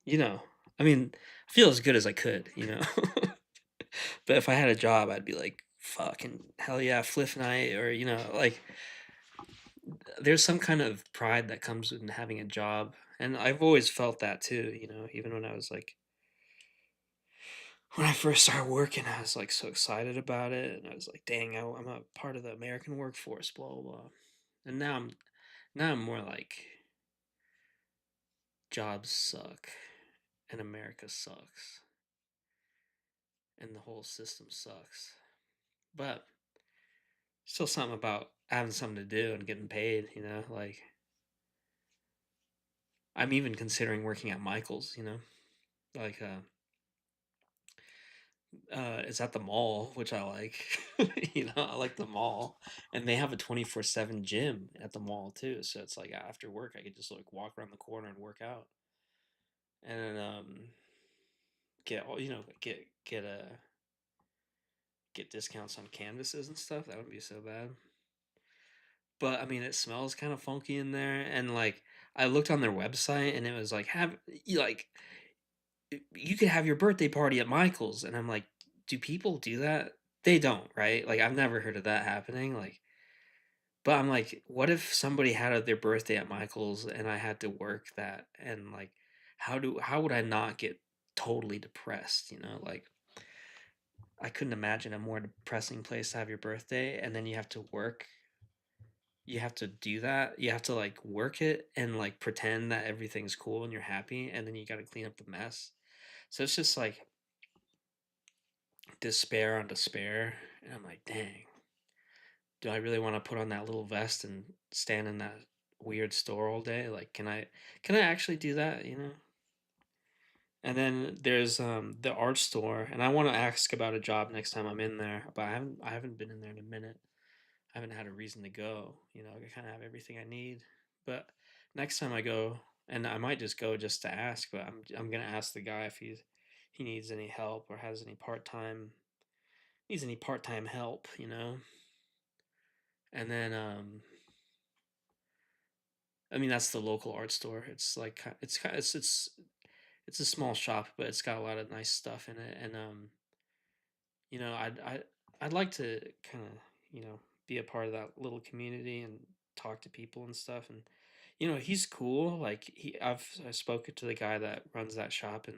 [SPEAKER 1] you know, I mean, I feel as good as I could. But if I had a job, I'd be like, fucking hell yeah, Fliff night, or like there's some kind of pride that comes in having a job. And I've always felt that too, even when I was like when I first started working, I was like so excited about it, and I was like, dang, I'm a part of the American workforce, blah blah blah. And now I'm more like jobs suck and America sucks and the whole system sucks. But still something about having something to do and getting paid. Like I'm even considering working at Michael's. Like it's at the mall, which I like. I like the mall. And they have a 24/7 gym at the mall too. So it's like after work I could just like walk around the corner and work out. And then get all get discounts on canvases and stuff. That wouldn't be so bad. But I mean, it smells kind of funky in there, and like I looked on their website, and it was like you could have your birthday party at Michael's, and I'm like, do people do that? They don't, right? Like I've never heard of that happening. Like, but I'm like, what if somebody had their birthday at Michael's and I had to work that, and like, how would I not get totally depressed? Like I couldn't imagine a more depressing place to have your birthday, and then you have to work. You have to do that. You have to like work it and like pretend that everything's cool and you're happy, and then you got to clean up the mess. So it's just like despair on despair, and I'm like, dang, do I really want to put on that little vest and stand in that weird store all day? Like, can I actually do that? And then there's the art store, and I want to ask about a job next time I'm in there, but I haven't been in there in a minute. I haven't had a reason to go. I kind of have everything I need. But next time I go, and I might just go just to ask, but I'm gonna ask the guy if he needs any help or has any part time help. And then I mean that's the local art store. It's like it's a small shop, but it's got a lot of nice stuff in it. And I'd like to kind of be a part of that little community and talk to people and stuff. And he's cool. Like I spoken to the guy that runs that shop, and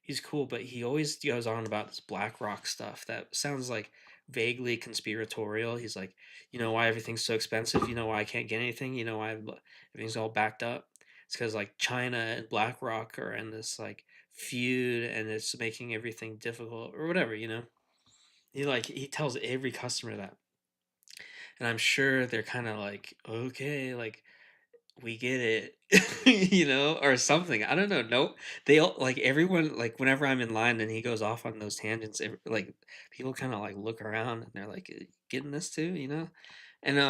[SPEAKER 1] he's cool, but he always goes on about this BlackRock stuff that sounds like vaguely conspiratorial. He's like, why everything's so expensive? You know why I can't get anything? You know why everything's all backed up? It's because like China and BlackRock are in this like feud, and it's making everything difficult or whatever. He tells every customer that, and I'm sure they're kind of like, okay, like we get it, or something. I don't know. No, they all like everyone like whenever I'm in line and he goes off on those tangents, like people kind of like look around and they're like, getting this too? And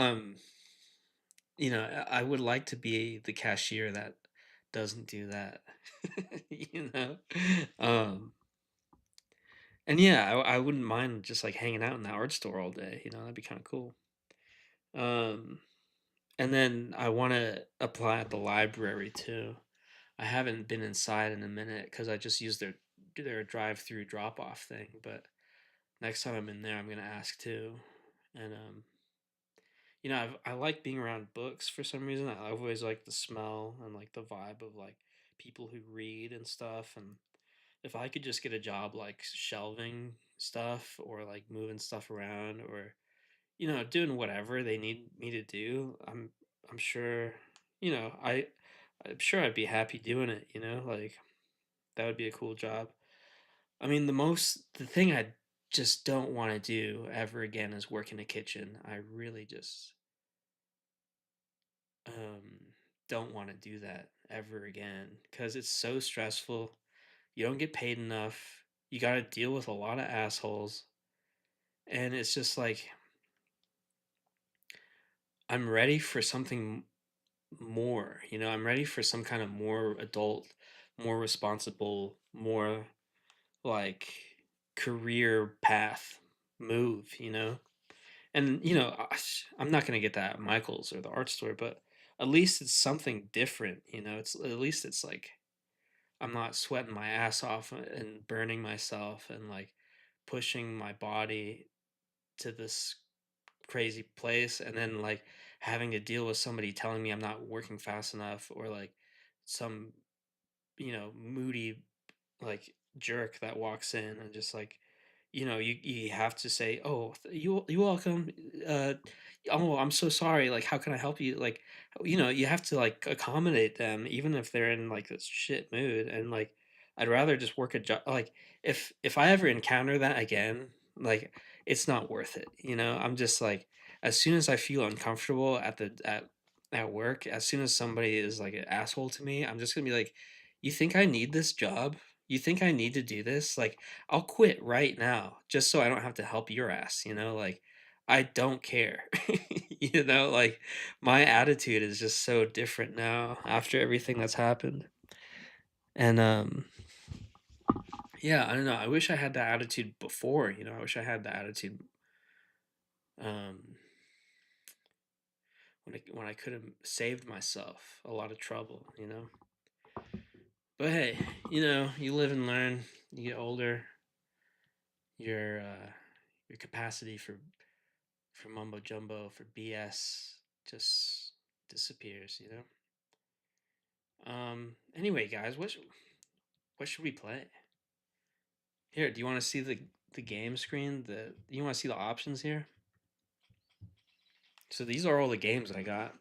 [SPEAKER 1] I would like to be the cashier that doesn't do that, you know. Um, and yeah, I wouldn't mind just like hanging out in that art store all day. That'd be kind of cool. Um, and then I want to apply at the library too. I haven't been inside in a minute because I just used their drive-through drop-off thing. But next time I'm in there, I'm gonna ask too. And I like being around books for some reason. I've always liked the smell and like the vibe of like people who read and stuff. And if I could just get a job like shelving stuff or like moving stuff around or doing whatever they need me to do, I'm sure, you know, I I'm sure I'd be happy doing it. Like that would be a cool job. I mean, the thing I just don't want to do ever again is work in a kitchen. I really just um don't want to do that ever again cuz it's so stressful. You don't get paid enough. You got to deal with a lot of assholes, and it's just like I'm ready for something more, you know, I'm ready for some kind of more adult, more responsible, more like career path move, you know? And, you know, I'm not going to get that at Michael's or the art store, but at least it's something different, you know? It's at least it's like I'm not sweating my ass off and burning myself and like pushing my body to this crazy place and then like having to deal with somebody telling me I'm not working fast enough or like some, you know, moody like jerk that walks in and just like, you know, you have to say, "Oh, you welcome. Uh, oh, I'm so sorry. Like, how can I help you?" Like, you know, you have to like accommodate them even if they're in like this shit mood. And like, I'd rather just work a job. Like, if I ever encounter that again, like, it's not worth it. You know, I'm just like, as soon as I feel uncomfortable at work, as soon as somebody is like an asshole to me, I'm just gonna be like, "You think I need this job? You think I need to do this? Like, I'll quit right now just so I don't have to help your ass, you know? Like, I don't care." You know, like my attitude is just so different now after everything that's happened. And yeah, I don't know. I wish I had that attitude before, you know. I wish I had the attitude um when I could have saved myself a lot of trouble, you know. But hey, you know, you live and learn, you get older, your capacity for mumbo jumbo, for BS, just disappears, you know? Anyway, guys, what should we play? Here, do you want to see the game screen? You want to see the options here? So these are all the games I got.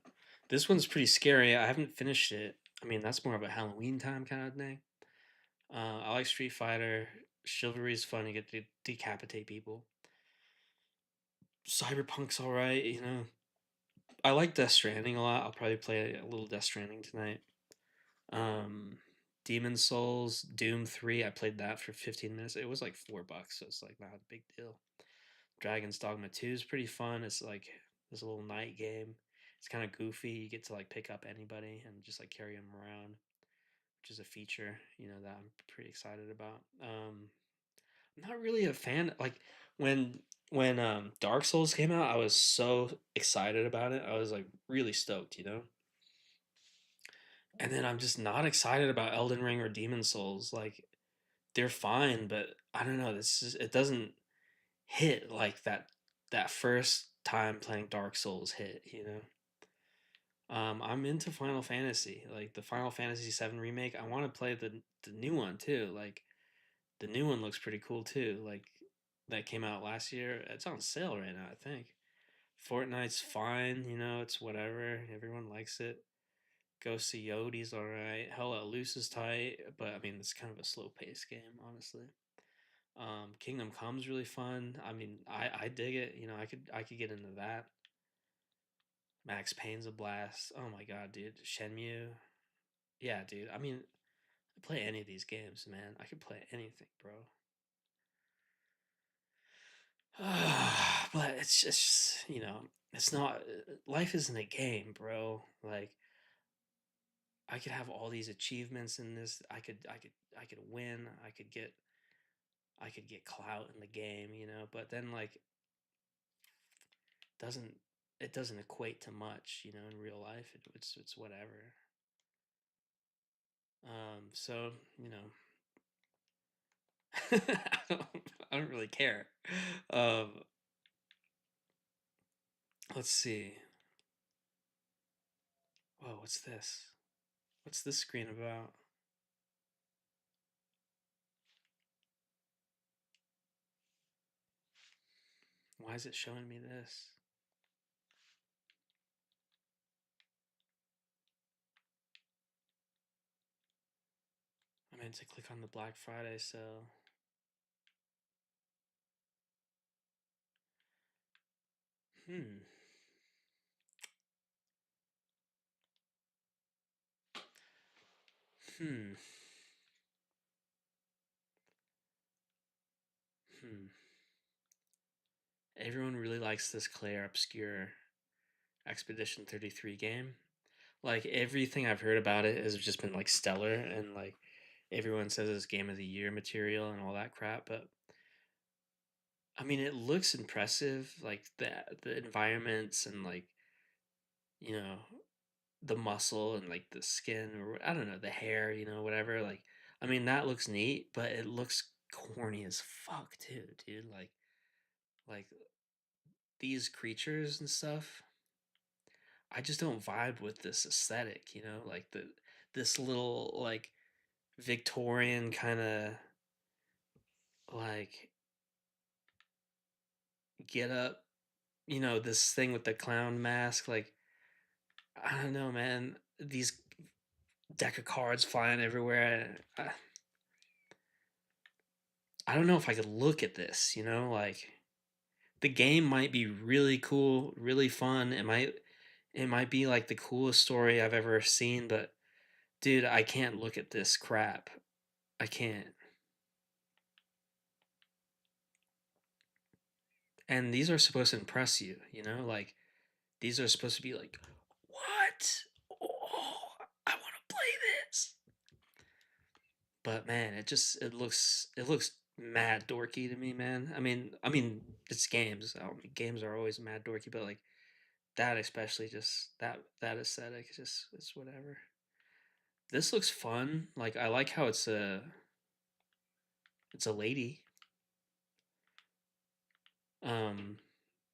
[SPEAKER 1] This one's pretty scary. I haven't finished it. I mean, that's more of a Halloween time kind of thing. I like Street Fighter. Chivalry's fun. You get to decapitate people. Cyberpunk's all right, you know. I like Death Stranding a lot. I'll probably play a little Death Stranding tonight. Um, Demon Souls, Doom 3, I played that for 15 minutes. It was like $4, so it's like not a big deal. Dragon's Dogma 2 is pretty fun. It's like this little night game. It's kind of goofy. You get to like pick up anybody and just like carry them around, which is a feature, you know, that I'm pretty excited about. I'm not really a fan like when Dark Souls came out, I was so excited about it. I was like really stoked, you know? And then I'm just not excited about Elden Ring or Demon Souls. Like they're fine, but I don't know. It doesn't hit like that first time playing Dark Souls hit. You know. I'm into Final Fantasy, like the Final Fantasy VII remake. I want to play the new one too. Like the new one looks pretty cool too. Like that came out last year. It's on sale right now, I think. Fortnite's fine. You know, it's whatever. Everyone likes it. Ghost of Yodi's alright. Hella Loose is tight, but I mean it's kind of a slow paced game, honestly. Kingdom Come's really fun. I mean, I dig it. You know, I could get into that. Max Payne's a blast. Oh my god, dude. Shenmue. Yeah, dude. I mean, I play any of these games, man. I could play anything, bro. But it's just, you know, it's not life isn't a game, bro. Like I could have all these achievements in this. I could win. I could get clout in the game, you know, but then like doesn't it doesn't equate to much, you know, in real life. It's whatever. So, you know, don't, I don't really care. Um, let's see. Whoa, what's this? What's this screen about? Why is it showing me this? I meant to click on the Black Friday sale. Hmm. Hmm. Hmm. Everyone really likes this Claire Obscure Expedition 33 game. Like everything I've heard about it has just been like stellar, and like everyone says it's game of the year material and all that crap. But I mean, it looks impressive, like the environments and like you know the muscle and like the skin or I don't know the hair, whatever. Like I mean that looks neat, but it looks corny as fuck too, dude. Like these creatures and stuff. I just don't vibe with this aesthetic, like this little like Victorian kind of like get up, this thing with the clown mask. Like I don't know, man. These deck of cards flying everywhere. I don't know if I could look at this, like the game might be really cool, really fun. It might be like the coolest story I've ever seen, but dude, I can't look at this crap. I can't. And these are supposed to impress you, like these are supposed to be like, what? Oh, I want to play this. But man, it looks mad dorky to me, man. I mean, it's games. Games are always mad dorky, but like that especially, just that aesthetic is just it's whatever. This looks fun. Like I like how it's a lady. Um,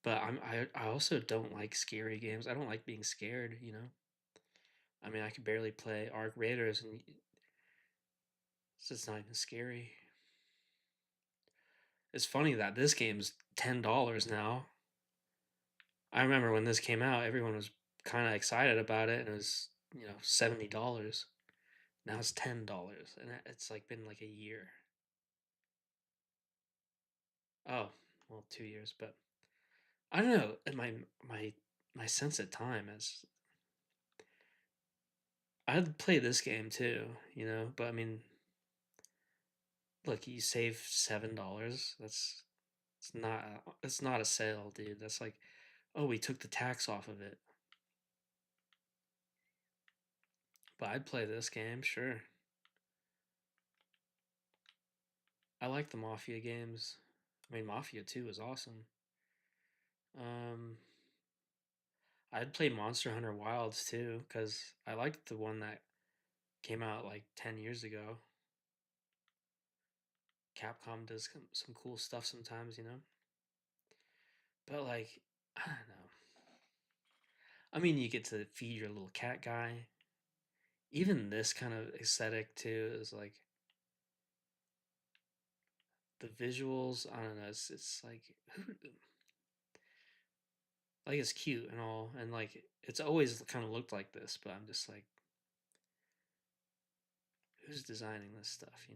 [SPEAKER 1] but I also don't like scary games. I don't like being scared. I mean, I could barely play Arc Raiders, and it's not even scary. It's funny that this game's $10 now. I remember when this came out, everyone was kind of excited about it, and it was $70. Now it's $10, and it's like been like a year. Oh, well, 2 years, but I don't know. And my sense of time is I'd play this game too. But I mean, look, you save $7. It's not a sale, dude. That's like, oh, we took the tax off of it. But I'd play this game, sure. I like the Mafia games. I mean, Mafia 2 is awesome. Um, I'd play Monster Hunter Wilds too, because I liked the one that came out like 10 years ago. Capcom does some cool stuff sometimes. But like, I don't know. I mean, you get to feed your little cat guy. Even this kind of aesthetic too is like the visuals. I don't know. It's like like it's cute and all, and like it's always kind of looked like this. But I'm just like, who's designing this stuff?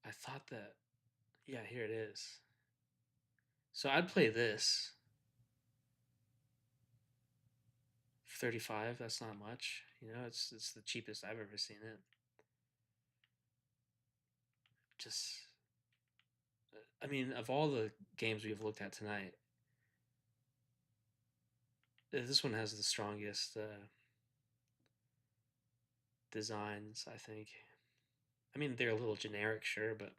[SPEAKER 1] I thought that. Yeah, here it is. So I'd play this. 35, that's not much. It's the cheapest I've ever seen it. Just I mean, of all the games we've looked at tonight, this one has the strongest designs, I think. I mean, they're a little generic, sure, but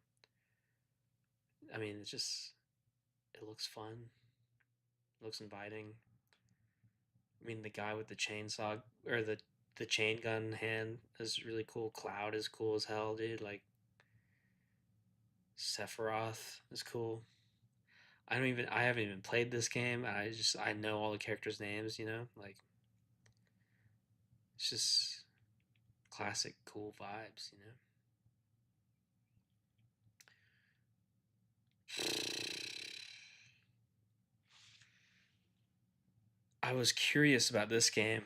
[SPEAKER 1] I mean, it looks fun. It looks inviting. I mean, the guy with the chainsaw or the chain gun hand is really cool. Cloud is cool as hell, dude. Like Sephiroth is cool. I haven't even played this game. I know all the characters' names. Like it's just classic cool vibes. I was curious about this game,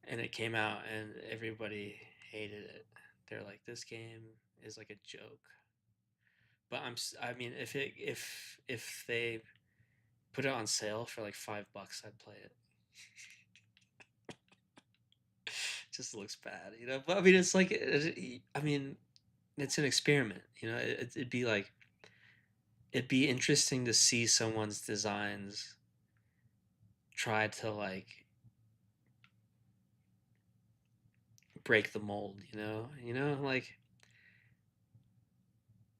[SPEAKER 1] and it came out and everybody hated it. They're like, this game is like a joke. But I mean, if they put it on sale for like $5, I'd play it. just looks bad, you know. But I mean, it's like, I mean, it's an experiment, you know. It'd be interesting to see someone's designs try to like break the mold, you know. Like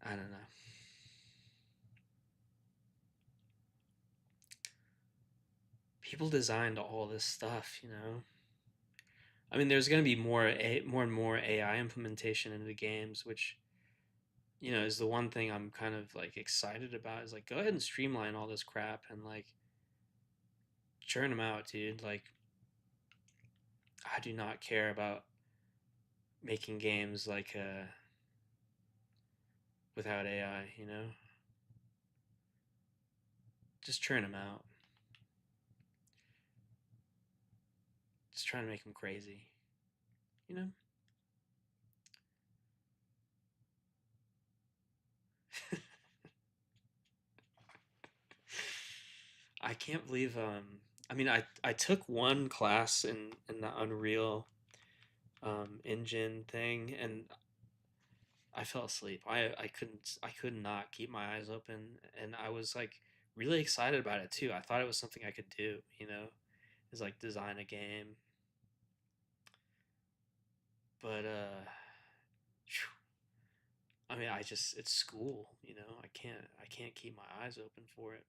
[SPEAKER 1] I don't know. People designed all this stuff, you know. I mean, there's going to be more and more AI implementation into the games, which is the one thing I'm kind of like excited about. Is like go ahead and streamline all this crap and like churn them out, dude. Like I do not care about making games like without AI, you know. Just churn them out. Just trying to make them crazy, you know. I can't believe I mean I took one class in the Unreal engine thing and I fell asleep. I could not keep my eyes open and I was like really excited about it too. I thought it was something I could do, you know, is like design a game. But phew, I mean it's school, you know. I can't keep my eyes open for it.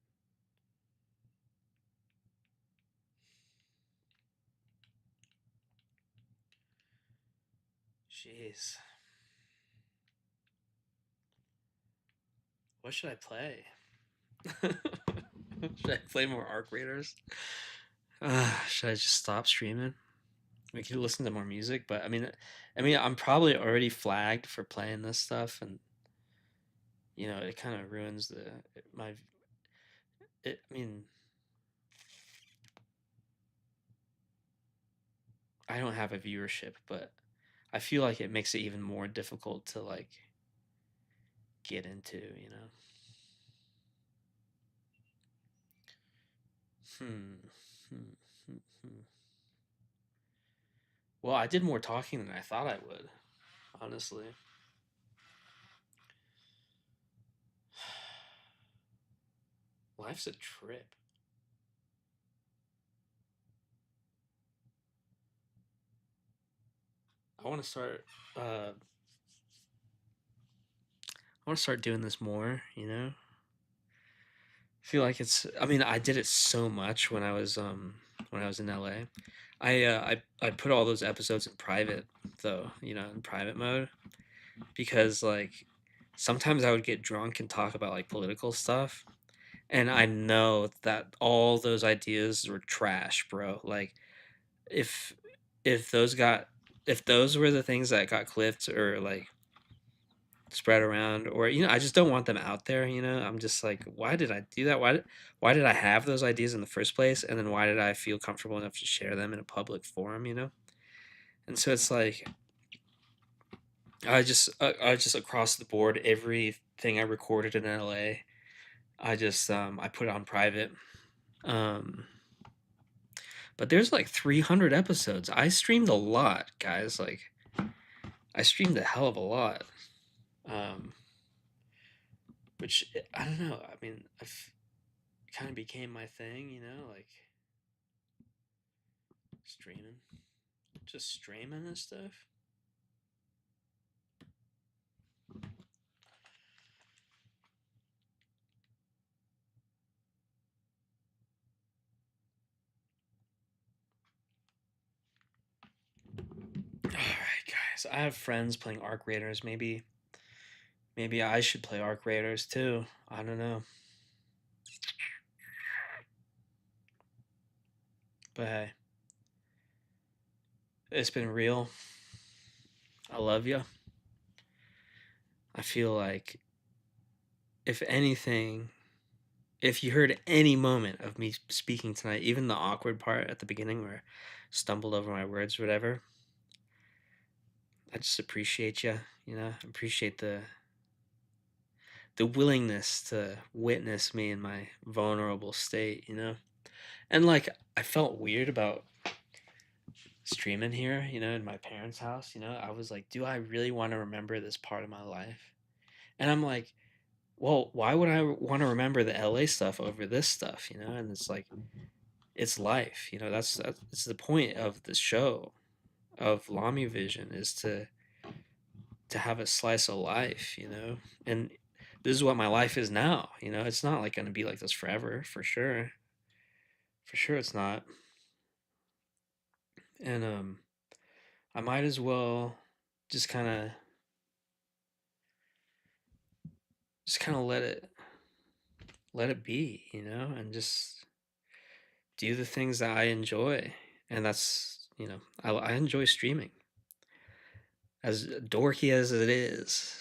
[SPEAKER 1] Jeez. What should I play? Should I play more Arc Raiders? Should I just stop streaming? We could listen to more music, but I mean, I'm probably already flagged for playing this stuff, and it kind of ruins my. I mean, I don't have a viewership, but I feel like it makes it even more difficult to like get into, you know. Hmm. Hmm. Hmm. Hmm. Well, I did more talking than I thought I would, honestly. Life's a trip. I want to start. I want to start doing this more. You know, I feel like it's. I mean, I did it so much when I was in LA. I put all those episodes in private though. You know, in private mode because like sometimes I would get drunk and talk about like political stuff, and I know that all those ideas were trash, bro. Like if if those got if those were the things that got clipped or like spread around or I just don't want them out there, I'm just like why did I do that? Why did I have those ideas in the first place, and then why did I feel comfortable enough to share them in a public forum? And so it's like I just across the board everything I recorded in LA I put it on private. um but there's like 300 episodes. I streamed a lot, guys. Like I streamed a hell of a lot. um which I don't know. I mean, I've kind of became my thing, like streaming, just streaming and stuff. All right, guys. I have friends playing Arc Raiders. Maybe I should play Arc Raiders too. I don't know. But hey, it's been real. I love you. I feel like if anything, if you heard any moment of me speaking tonight, even the awkward part at the beginning where I stumbled over my words or whatever, I just appreciate you, appreciate the willingness to witness me in my vulnerable state, And like I felt weird about streaming here, in my parents' house, I was like, do I really want to remember this part of my life? And I'm like, well, why would I want to remember the LA stuff over this stuff, And it's like, it's life, that's the point of the show of Lamy Vision is to have a slice of life, And this is what my life is now, It's not like going to be like this forever, for sure. For sure it's not. And I might as well just kind of let it be, and just do the things that I enjoy. And that's, I enjoy streaming. As dorky as it is,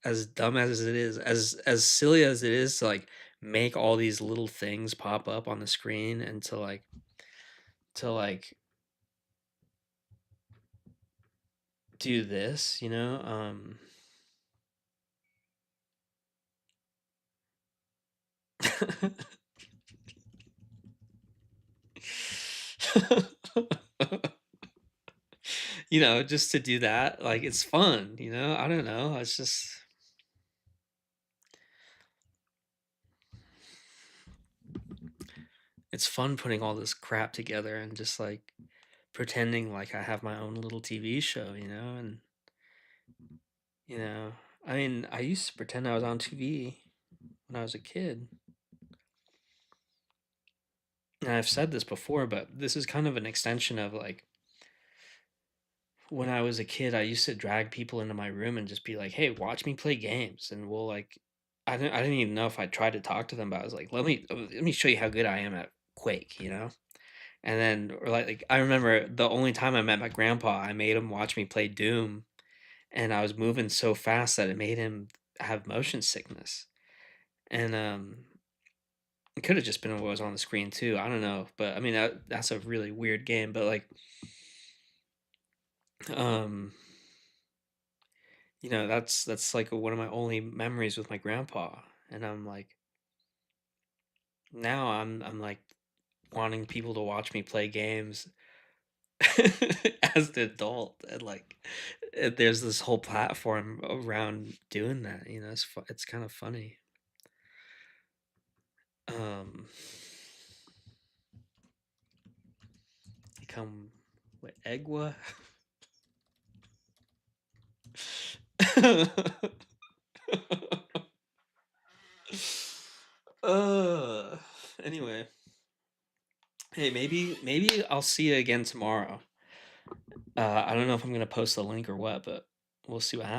[SPEAKER 1] as dumb as it is, as silly as it is to like make all these little things pop up on the screen and to like do this, just to do that, like it's fun, I don't know, it's fun putting all this crap together and just like pretending like I have my own little TV show, and you know, I mean, I used to pretend I was on TV when I was a kid. And I've said this before, but this is kind of an extension of like when I was a kid, I used to drag people into my room and just be like, "Hey, watch me play games," and we'll like, I didn't even know if I tried to talk to them, but I was like, "Let me show you how good I am at Quake." And then, or like I remember the only time I met my grandpa, I made him watch me play Doom, and I was moving so fast that it made him have motion sickness. And it could have just been what was on the screen too. I don't know, but I mean that's a really weird game. But like, um, that's like one of my only memories with my grandpa. And I'm like, now I'm like wanting people to watch me play games as an adult, and like there's this whole platform around doing that. It's kind of funny. Um, you come with Egwa. uh anyway, hey, maybe I'll see you again tomorrow. I don't know if I'm gonna post the link or what, but we'll see what happens.